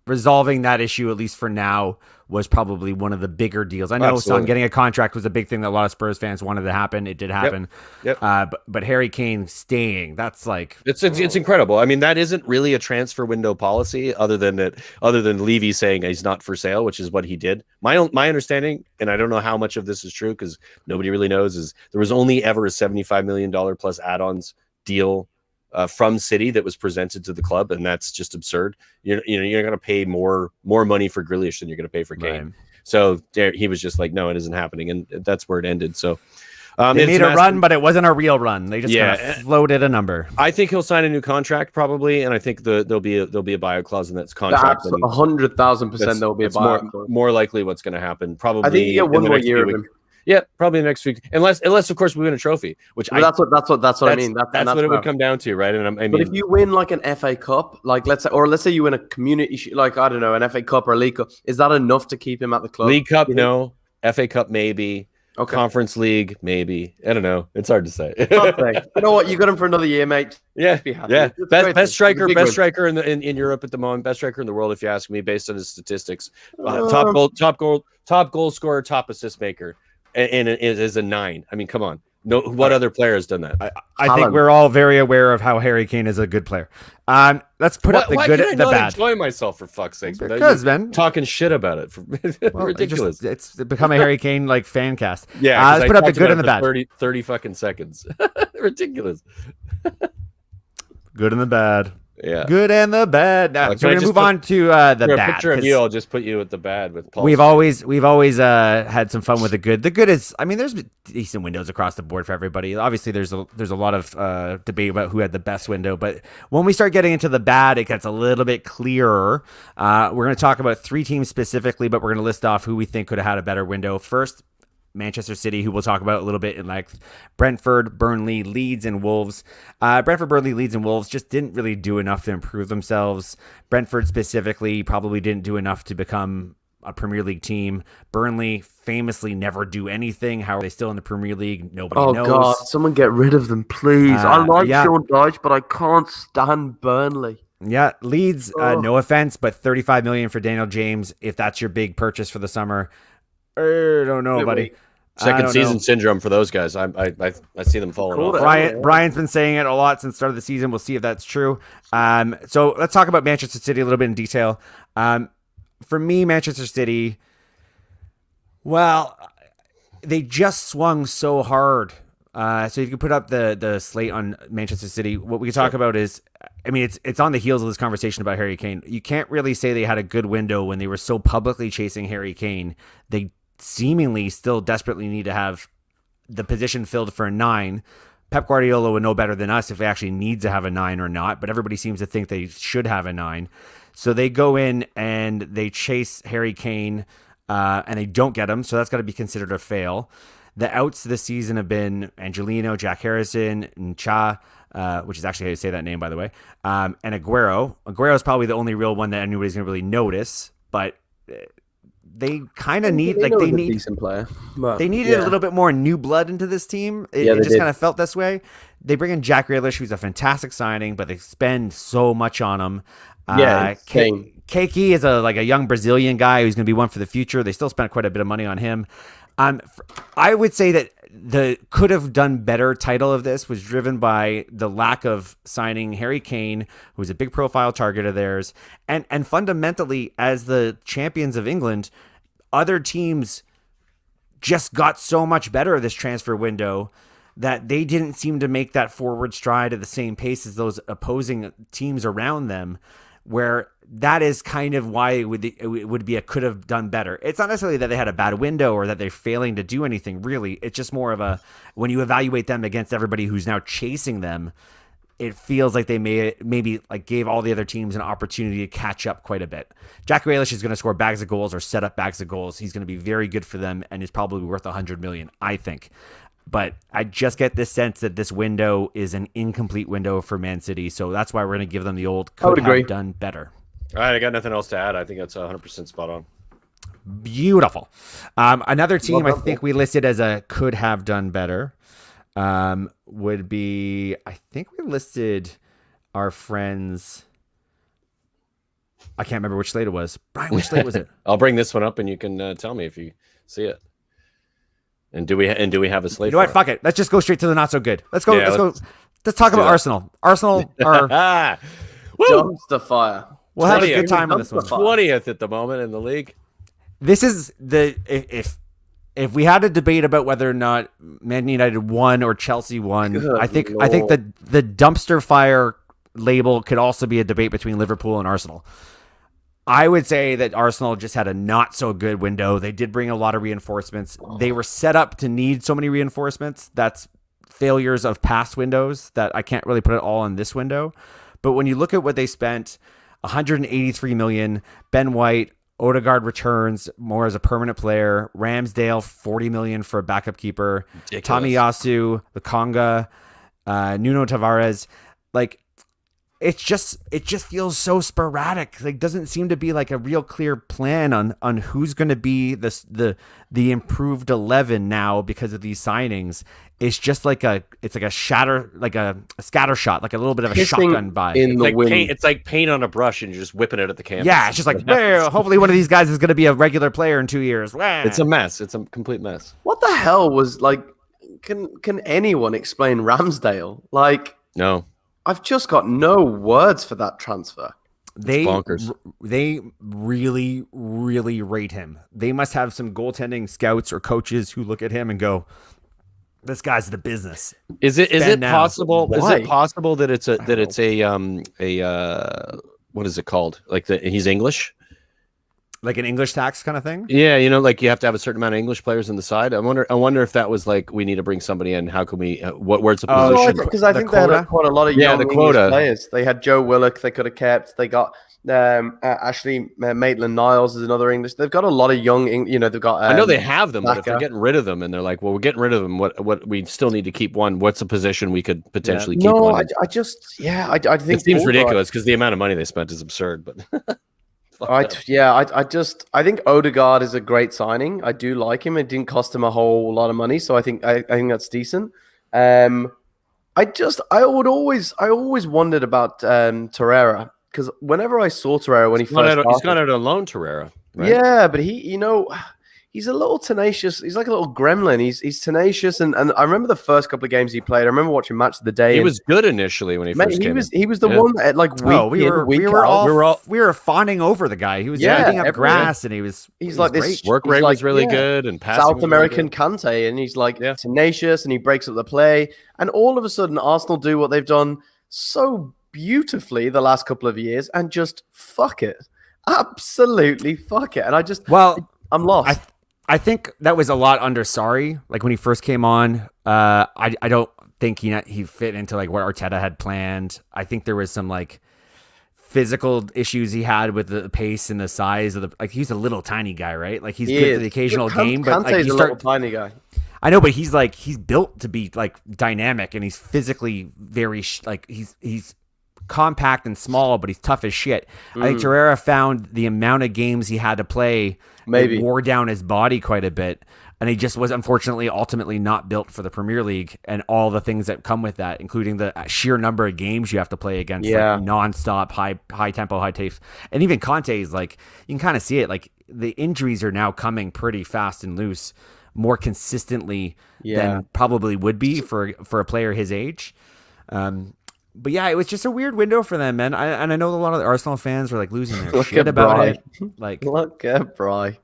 resolving that issue, at least for now, was probably one of the bigger deals. I know Son getting a contract was a big thing that a lot of Spurs fans wanted to happen. It did happen. Yep. But Harry Kane staying, that's like it's incredible. I mean, that isn't really a transfer window policy, other than Levy saying he's not for sale, which is what he did. My understanding, and I don't know how much of this is true because nobody really knows, is there was only ever a $75 million plus add-ons deal from City that was presented to the club, and that's just absurd. You're going to pay more money for Grealish than you're going to pay for Kane. Right. So he was just like, no, it isn't happening, and that's where it ended. So they made a run, but it wasn't a real run. They just kind of floated a number. I think he'll sign a new contract probably, and I think there'll be a buyout clause in that contract. 100,000% there'll be a buyout. More likely what's going to happen. Probably. I think you get one more year of him. Yeah, probably next week, unless of course we win a trophy, which that's what I mean. That's what it would come down to, right? And I mean, but if you win like an FA Cup, like let's say you win a community, like I don't know, an FA Cup or a League Cup, is that enough to keep him at the club? League Cup, no. FA Cup, maybe. Okay. Conference League, maybe. I don't know. It's hard to say. You know what? You got him for another year, mate. Yeah, yeah. Best striker in Europe at the moment. Best striker in the world, if you ask me, based on his statistics. Top goal scorer, top assist maker. And it is a 9. I mean, come on. No, what other player has done that? I think we're all very aware of how Harry Kane is a good player. Let's put up the good and the bad. I enjoy myself, for fuck's sake. Because, man. Talking shit about it. Ridiculous. It's become a Harry Kane like fan cast. Yeah. Let's put up the good and the bad. 30 fucking seconds. Ridiculous. Good and the bad. Yeah, good and the bad. Now, so we're gonna move on to the bad. A picture of you, I'll just put you with the bad. With Paul. We've always had some fun with the good. The good is, I mean, there's decent windows across the board for everybody. Obviously, there's a lot of debate about who had the best window, but when we start getting into the bad, it gets a little bit clearer. We're going to talk about 3 teams specifically, but we're going to list off who we think could have had a better window. First, Manchester City, who we'll talk about a little bit in length. Brentford, Burnley, Leeds, and Wolves. Brentford, Burnley, Leeds, and Wolves just didn't really do enough to improve themselves. Brentford specifically probably didn't do enough to become a Premier League team. Burnley famously never do anything. How are they still in the Premier League? Nobody knows. Oh, God. Someone get rid of them, please. I like Sean Dyche, but I can't stand Burnley. Yeah, Leeds, no offense, but $35 million for Daniel James, if that's your big purchase for the summer. I don't know, buddy. Second season syndrome for those guys. I see them falling off. Brian's been saying it a lot since the start of the season. We'll see if that's true. So let's talk about Manchester City a little bit in detail. For me, Manchester City, well, they just swung so hard. So you can put up the slate on Manchester City. What we can talk about is, I mean, it's on the heels of this conversation about Harry Kane. You can't really say they had a good window when they were so publicly chasing Harry Kane. They seemingly still desperately need to have the position filled for a 9. Pep Guardiola would know better than us if he actually needs to have a 9 or not, but everybody seems to think they should have a 9. So they go in and they chase Harry Kane, and they don't get him, so that's got to be considered a fail. The outs this season have been Angelino, Jack Harrison, Ncha, which is actually how you say that name, by the way, and Aguero. Aguero is probably the only real one that anybody's going to really notice, but they kind of need, like, they need a decent player. They needed a little bit more new blood into this team. It just kind of felt this way. They bring in Jack Grealish, who's a fantastic signing, but they spend so much on him. Keiki is a young Brazilian guy who's going to be one for the future. They still spent quite a bit of money on him. I would say that the could have done better title of this was driven by the lack of signing Harry Kane, who's a big profile target of theirs. And fundamentally, as the champions of England, other teams just got so much better this transfer window that they didn't seem to make that forward stride at the same pace as those opposing teams around them, where that is kind of why it would be a could have done better. It's not necessarily that they had a bad window or that they're failing to do anything, really. It's just more of a, when you evaluate them against everybody who's now chasing them, it feels like they maybe like gave all the other teams an opportunity to catch up quite a bit. Jack Grealish is going to score bags of goals or set up bags of goals. He's going to be very good for them and is probably worth $100 million, I think. But I just get this sense that this window is an incomplete window for Man City. So that's why we're going to give them the old could have done better. All right, I got nothing else to add. I think that's 100% spot on. Beautiful. Another team I think we listed as a could have done better would be, I think we listed our friends. I can't remember which slate it was. Brian, which slate was it? I'll bring this one up, and you can tell me if you see it. And do we have a slate? You know what? Fuck it. Let's just go straight to the not so good. Let's go. Yeah, Let's talk about Arsenal. Arsenal are Dumpster fire. we'll have a good time on this one. 20th at the moment in the league. This is if we had a debate about whether or not Man United won or Chelsea won, Good I think Lord. the dumpster fire label could also be a debate between Liverpool and Arsenal. I would say that Arsenal just had a not so good window. They did bring a lot of reinforcements. They were set up to need so many reinforcements. That's failures of past windows that I can't really put it all in this window. But when you look at what they spent, 183 million, Ben White, Odegaard returns more as a permanent player, Ramsdale 40 million for a backup keeper, Tomiyasu, the Conga, Nuno Tavares, like it just feels so sporadic. Like doesn't seem to be like a real clear plan on who's going to be the improved 11 now because of these signings. It's just like a scatter shot, like a little bit of a shotgun by. It's like paint on a brush, and you're just whipping it at the canvas. Yeah, it's just like, well, hopefully one of these guys is going to be a regular player in 2 years. It's a mess. It's a complete mess. What the hell was like? Can anyone explain Ramsdale? Like, No. I've just got no words for that transfer. They bonkers. They really, really rate him. They must have some goaltending scouts or coaches who look at him and go, "This guy's the business." Is it possible? Why? Is it possible that it's a what is it called? Like he's English? Like an English tax kind of thing? Yeah, like you have to have a certain amount of English players on the side. I wonder if that was like we need to bring somebody in. How can we? Where's the position? Because I think they had quite a lot of young English players. They had Joe Willock. They could have kept. They got Ashley Maitland-Niles is another English. They've got a lot of young. They've got. I know they have them, but if they're getting rid of them, and they're like, well, we're getting rid of them. What we still need to keep one. What's a position we could potentially keep? No, one? I think it seems ridiculous because the amount of money they spent is absurd. But. I think Odegaard is a great signing. I do like him. It didn't cost him a whole lot of money, so I think that's decent. I always wondered about Torreira because whenever I saw Torreira when he's gone out alone, Torreira. Right? Yeah, but he's a little tenacious. He's like a little gremlin. He's tenacious, and I remember the first couple of games he played. I remember watching Match of the Day. He was good initially when he first came. He was the one that we were fawning over the guy. He was eating up grass, and he's like great. this work rate was really good, and passing South American Kante, and he's like tenacious, and he breaks up the play. And all of a sudden, Arsenal do what they've done so beautifully the last couple of years, and just fuck it, absolutely fuck it. And I'm lost. I think that was a lot under Sarri. Like when he first came on, I don't think he fit into like what Arteta had planned. I think there was some like physical issues he had with the pace and the size of the he's a little tiny guy, right? Like he's good for the occasional game, but like he's a little tiny guy. I know, but he's built to be like dynamic, and he's physically very he's compact and small, but he's tough as shit. I think Torreira found the amount of games he had to play maybe wore down his body quite a bit, and he just was unfortunately ultimately not built for the Premier League and all the things that come with that, including the sheer number of games you have to play against like non-stop high tempo, high pace. And even Conte is like, you can kind of see it, like the injuries are now coming pretty fast and loose, more consistently than probably would be for a player his age. But yeah, it was just a weird window for them, man. I know a lot of the Arsenal fans were like losing their shit about it. Like, look at Bry.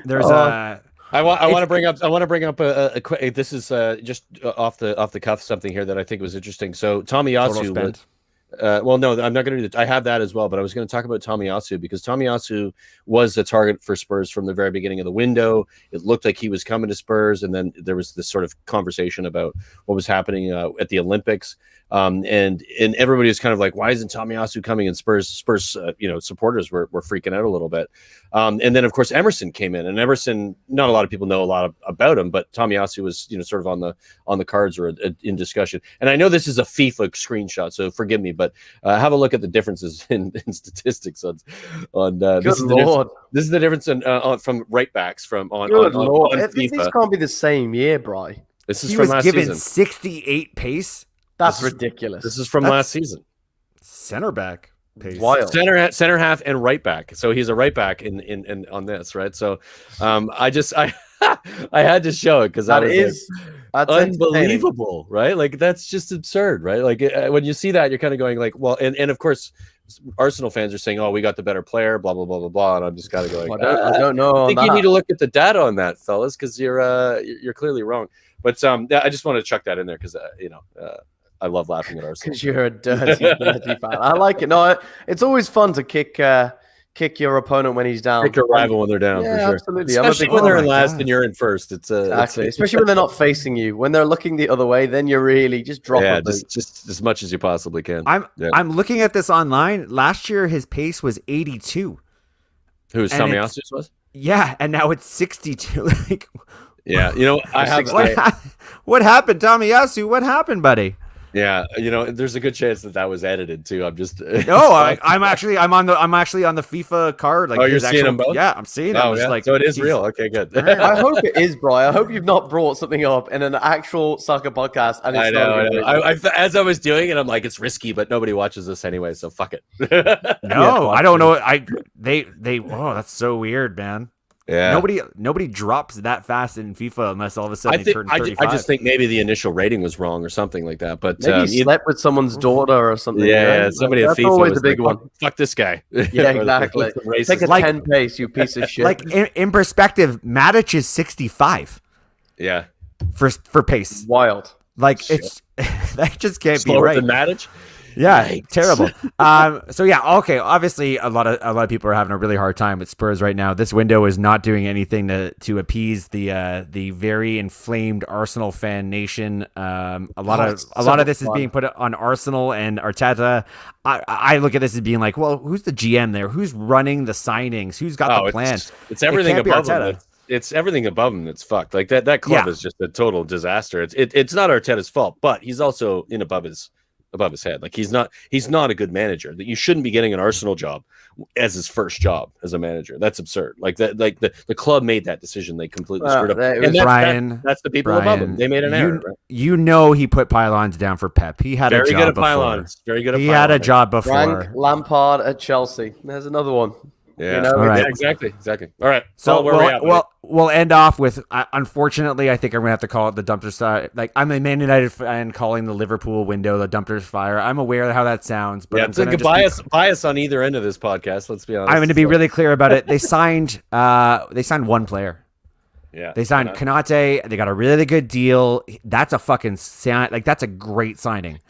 There's I want to bring up a quick. This is just off the cuff something here that I think was interesting. So Tomiyasu was. Well, no, I'm not going to do that. I have that as well, but I was going to talk about Tomiyasu because Tomiyasu was a target for Spurs from the very beginning of the window. It looked like he was coming to Spurs, and then there was this sort of conversation about what was happening at the Olympics. And everybody was kind of like, why isn't Tomiyasu coming? And Spurs supporters were freaking out a little bit. And then of course Emerson came in, and Emerson, not a lot of people know a lot about him, but Tomiyasu was sort of on the cards or in discussion. And I know this is a FIFA screenshot, so forgive me, but have a look at the differences in statistics on this is the difference from right backs from on FIFA. This can't be the same year, Bry. This is he from was last given season. 68 pace. That's ridiculous. This is from last season. Center back. Pace. Wild. Center half and right back. So he's a right back in on this, right? So I I had to show it because that's unbelievable, right? Like that's just absurd, right? Like when you see that, you're kind of going like, well, and of course, Arsenal fans are saying, "Oh, we got the better player," blah blah blah blah blah, and I'm just kind of going, I don't know. I think you need to look at the data on that, fellas, because you're clearly wrong. But yeah, I just want to chuck that in there because I love laughing at Arsenal. Because you're a dirty fan. I like it. No, it's always fun to kick your opponent when he's down. Kick your rival when they're down, for sure. Absolutely. Especially when they're in last and you're in first. Exactly. Especially when they're not facing you. When they're looking the other way, then you're really just drop. Yeah, just as much as you possibly can. I'm looking at this online. Last year, his pace was 82. Who's Tomiyasu was? Yeah, and now it's 62. Like, yeah, what happened, Tomiyasu? What happened, buddy? Yeah, there's a good chance that was edited too. I'm just I'm actually on the FIFA card. Like, you're seeing them both? Yeah, I'm seeing them. Yeah. So it is real. Okay, good. I hope it is, bro. I hope you've not brought something up in an actual soccer podcast. And I know. As I was doing it, I'm like, it's risky, but nobody watches this anyway, so fuck it. No, I don't know. Oh, that's so weird, man. Yeah. Nobody drops that fast in FIFA unless all of a sudden they turn 35. I just think maybe the initial rating was wrong or something like that. But maybe he slept with someone's daughter or something. Yeah, somebody at FIFA always was the big one. Fuck this guy. Yeah, exactly. Take a 10 pace, you piece of shit. Like in perspective, Matic is 65. Yeah. For pace. Wild. Like it's that just can't Slower be right. than Matic? Yeah, Yikes. terrible. So yeah, okay. Obviously, a lot of people are having a really hard time with Spurs right now. This window is not doing anything to appease the very inflamed Arsenal fan nation. A lot of this is being put on Arsenal and Arteta. I look at this as being like, well, who's the GM there? Who's running the signings? Who's got the plan? It's everything above them. It's everything above him that's fucked. Like that club is just a total disaster. It's not Arteta's fault, but he's also in above his head. Like he's not a good manager. That you shouldn't be getting an Arsenal job as his first job as a manager. That's absurd. Like that. Like the club made that decision. They completely screwed up. And that's the people above him. They made an error. Right? He put pylons down for Pep. He had a job good at before. Pylons. Very good at he pylons. had a job before. Frank Lampard at Chelsea. There's another one. Yeah. Right. Yeah, exactly. All right. So where we at? We'll end off with. Unfortunately, I think I'm gonna have to call it the dumpster fire. Like I'm a Man United fan calling the Liverpool window the dumpster fire. I'm aware of how that sounds, but it's a bias on either end of this podcast. Let's be honest. I'm going to be really clear about it. They signed one player. Yeah, they signed Konate. They got a really good deal. That's a fucking that's a great signing.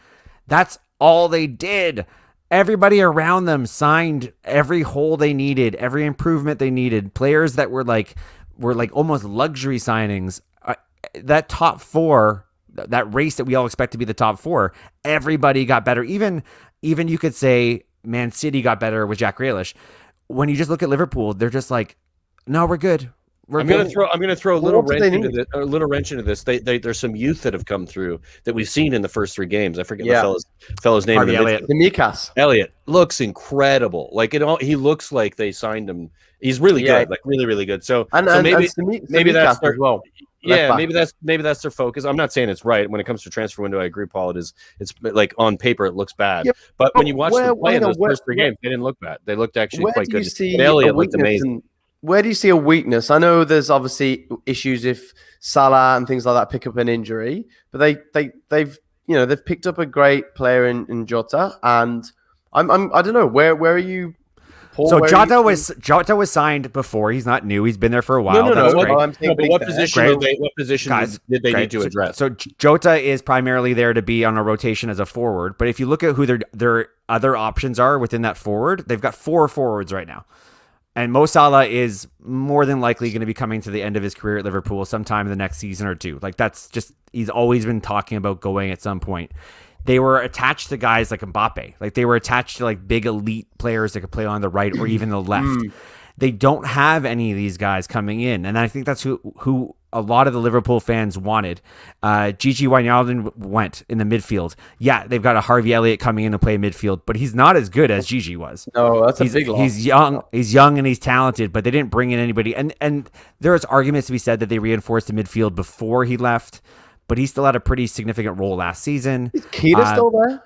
That's all they did. Everybody around them signed every hole they needed, every improvement they needed. Players that were almost luxury signings. That top four, that race that we all expect to be the top four, everybody got better. Even you could say Man City got better with Jack Grealish. When you just look at Liverpool, they're just like, no, we're good. I'm going to throw a little wrench into this. There's some youth that have come through that we've seen in the first three games. I forget the fellow's name. Elliott looks incredible. Like he looks like they signed him. He's really good, like really, really good. So maybe that's their, well. Yeah, maybe that's their focus. I'm not saying it's right when it comes to transfer window. I agree, Paul. It's like on paper it looks bad, but when you watch them play in those first three games, they didn't look bad. They looked actually quite good. Elliott looked amazing. Where do you see a weakness? I know there's obviously issues if Salah and things like that pick up an injury, but they've picked up a great player in Jota, and I don't know where are you. Paul, so Jota was signed before. He's not new. He's been there for a while. No. What position did they need to address? So Jota is primarily there to be on a rotation as a forward. But if you look at who their other options are within that forward, they've got 4 forwards right now. And Mo Salah is more than likely going to be coming to the end of his career at Liverpool sometime in the next season or two. Like he's always been talking about going at some point. They were attached to guys like Mbappe. Like they were attached to like big elite players that could play on the right or even the left. They don't have any of these guys coming in. And I think that's who a lot of the Liverpool fans wanted. Gigi Wijnaldum went in the midfield. Yeah, they've got a Harvey Elliott coming in to play midfield, but he's not as good as Gigi was. No, that's a big loss. He's young and he's talented, but they didn't bring in anybody. And there's arguments to be said that they reinforced the midfield before he left, but he still had a pretty significant role last season. Is Keita still there?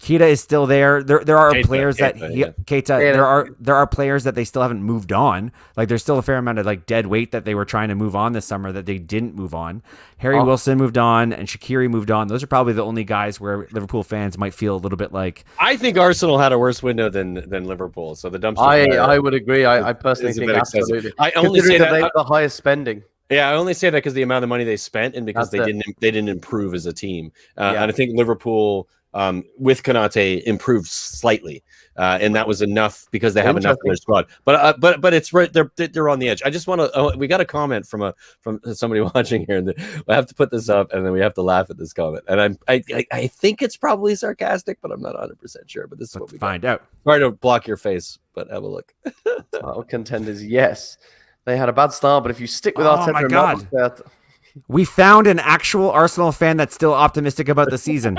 Keita is still there. There are players that Keita. There are players that they still haven't moved on. Like there's still a fair amount of like dead weight that they were trying to move on this summer that they didn't move on. Harry Wilson moved on and Shaqiri moved on. Those are probably the only guys where Liverpool fans might feel a little bit like. I think Arsenal had a worse window than Liverpool. So the dumpster. I would agree. I personally think absolutely. I only say that they have the highest spending. Yeah, I only say that because the amount of money they spent and because they didn't improve as a team. And I think Liverpool with Konate improved slightly, and that was enough because they have enough in their squad. But it's right. They're on the edge. I just want to. We got a comment from somebody watching here, and I have to put this up, and then we have to laugh at this comment. And I think it's probably sarcastic, but I'm not 100% sure. But this is what we find out. Sorry to block your face, but have a look. Title contenders, yes. They had a bad start, but if you stick with Arteta, my God. We found an actual Arsenal fan that's still optimistic about the season.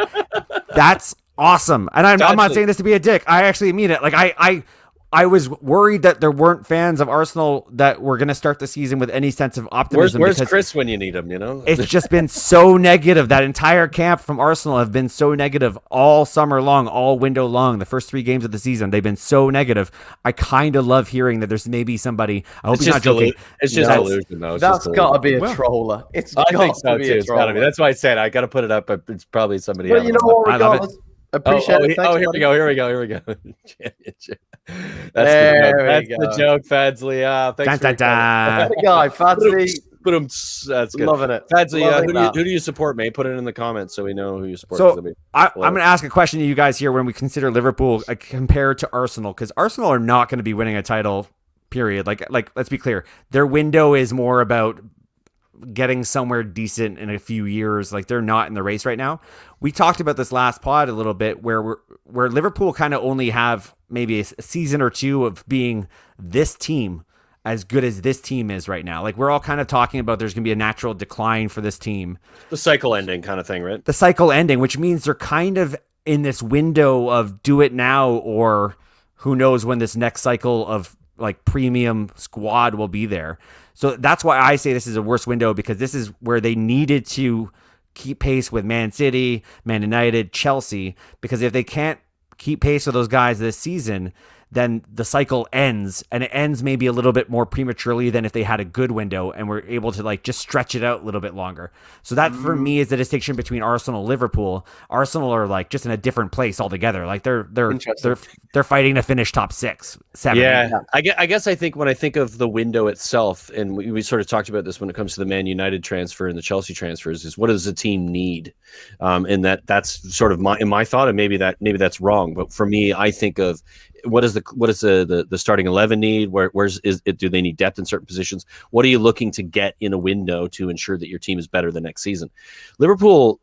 That's awesome. And I'm not saying this to be a dick. I actually mean it. Like I was worried that there weren't fans of Arsenal that were going to start the season with any sense of optimism. Where's Chris when you need him, you know? It's just been so negative. That entire camp from Arsenal have been so negative all summer long, all window long. The first 3 games of the season, they've been so negative. I kind of love hearing that there's maybe somebody. I hope he's not joking. It's just delusion, though. That's got to be a troller. I think so, too. It's got to be. That's why I said I got to put it up, but it's probably somebody else. Well, you know what? I love it. Appreciate it. Here we go. That's the joke, Fadsley. Thanks for that guy, Fadsley. That's good. Loving it. Fadsley, who do you support, mate? Put it in the comments so we know who you support. So I'm going to ask a question to you guys here when we consider Liverpool compared to Arsenal, because Arsenal are not going to be winning a title, period. Like let's be clear. Their window is more about getting somewhere decent in a few years. Like they're not in the race right now. We talked about this last pod a little bit where Liverpool kind of only have maybe a season or two of being this team as good as this team is right now. Like we're all kind of talking about there's going to be a natural decline for this team. The cycle ending kind of thing, right? The cycle ending, which means they're kind of in this window of do it now or who knows when this next cycle of like premium squad will be there. So that's why I say this is a worse window, because this is where they needed to keep pace with Man City, Man United, Chelsea, because if they can't keep pace with those guys this season, then the cycle ends, and it ends maybe a little bit more prematurely than if they had a good window and were able to like just stretch it out a little bit longer. So that for me is the distinction between Arsenal and Liverpool. Arsenal are like just in a different place altogether. Like they're fighting to finish top 6, 7. Yeah, 8. I guess I think when I think of the window itself, and we sort of talked about this when it comes to the Man United transfer and the Chelsea transfers, is what does the team need? And that's sort of my thought, and maybe that's wrong, but for me, I think of what is the starting 11 need? Where's it? Do they need depth in certain positions? What are you looking to get in a window to ensure that your team is better the next season? Liverpool,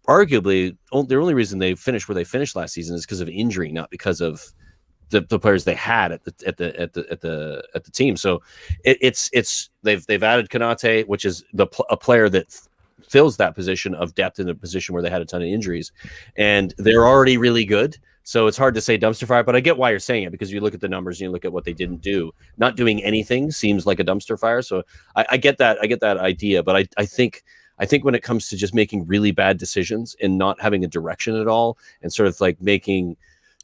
arguably, the only reason they finished where they finished last season is because of injury, not because of the players they had at the team. So they've added Konate, which is a player that fills that position of depth in a position where they had a ton of injuries, and they're already really good. So it's hard to say dumpster fire, but I get why you're saying it, because you look at the numbers and you look at what they didn't do. Not doing anything seems like a dumpster fire. So I get that. I get that idea, but I think when it comes to just making really bad decisions and not having a direction at all, and sort of like getting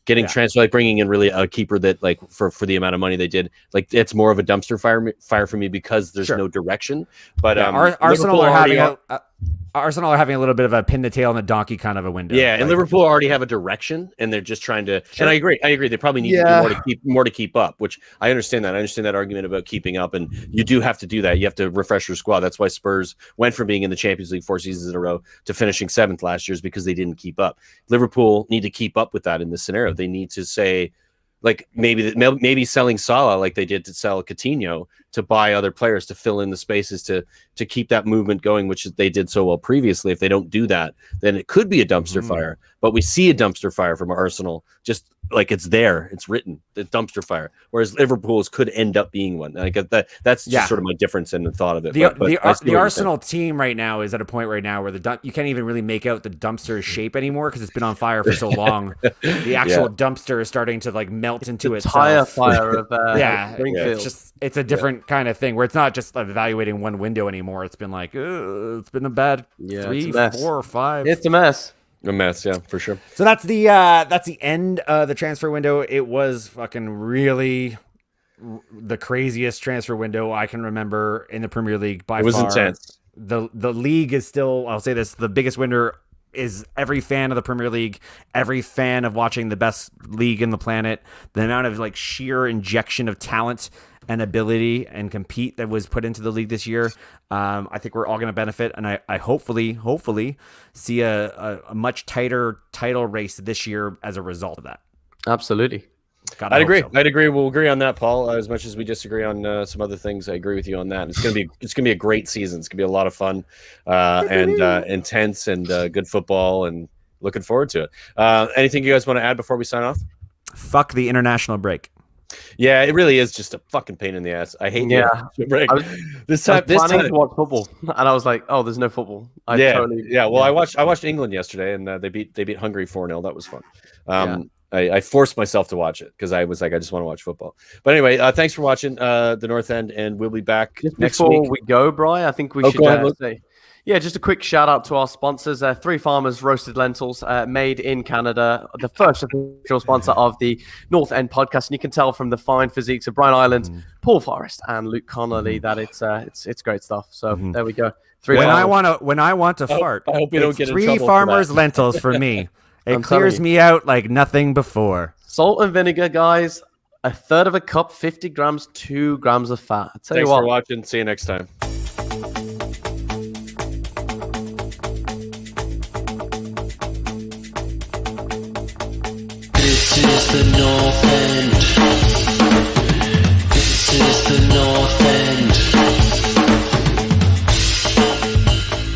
transfer, like bringing in really a keeper that like for the amount of money they did, like it's more of a dumpster fire for me because there's no direction. But Arsenal are having a little bit of a pin the tail on the donkey kind of a window. Yeah, and Liverpool already have a direction, and they're just trying to. Sure. And I agree. They probably need to do more to keep up, which I understand that. I understand that argument about keeping up, and you do have to do that. You have to refresh your squad. That's why Spurs went from being in the Champions League 4 seasons in a row to finishing 7th last year, is because they didn't keep up. Liverpool need to keep up with that in this scenario. They need to say, like maybe selling Salah like they did to sell Coutinho, to buy other players to fill in the spaces to keep that movement going, which they did so well previously. If they don't do that, then it could be a dumpster fire. But we see a dumpster fire from Arsenal, just like it's there, it's written, the dumpster fire. Whereas Liverpool's could end up being one. I get that. That's just sort of my difference in the thought of it. The Arsenal team right now is at a point right now where you can't even really make out the dumpster shape anymore because it's been on fire for so long. The actual dumpster is starting to like melt into itself. Tire fire of it's a different kind of thing where it's not just evaluating one window anymore. It's been like it's been a bad 3, 4, 5. It's a mess. A mess, yeah, for sure. So that's the end of the transfer window. It was fucking really the craziest transfer window I can remember in the Premier League by far. It was intense. The league is still, I'll say this, the biggest winner is every fan of the Premier League, every fan of watching the best league in the planet, the amount of like sheer injection of talent and ability and compete that was put into the league this year. I think we're all going to benefit, and I hopefully see a much tighter title race this year as a result of that. Absolutely. I'd agree. We'll agree on that, Paul. As much as we disagree on some other things, I agree with you on that. It's gonna be a great season. It's gonna be a lot of fun and intense and good football, and looking forward to it. Anything you guys want to add before we sign off? Fuck the international break. Yeah, it really is just a fucking pain in the ass. I hate the break. This time to watch football, and I was like, "Oh, there's no football." Well, I watched England yesterday, and they beat Hungary 4-0. That was fun. I forced myself to watch it because I was like, I just want to watch football. But anyway, thanks for watching the North End, and we'll be back next week. Before we go, Bri, I think we should say, just a quick shout out to our sponsors, Three Farmers Roasted Lentils, made in Canada, the first official sponsor of the North End podcast. And you can tell from the fine physiques of Brian Ireland, Paul Forrest, and Luke Connolly that it's great stuff. So there we go. When I want to fart, I hope you don't get in Three trouble Farmers for that. Lentils for me. It clears me out like nothing before. Salt and vinegar, guys. A third of a cup, 50 grams, 2 grams of fat. Thanks for watching. See you next time. This is the North End.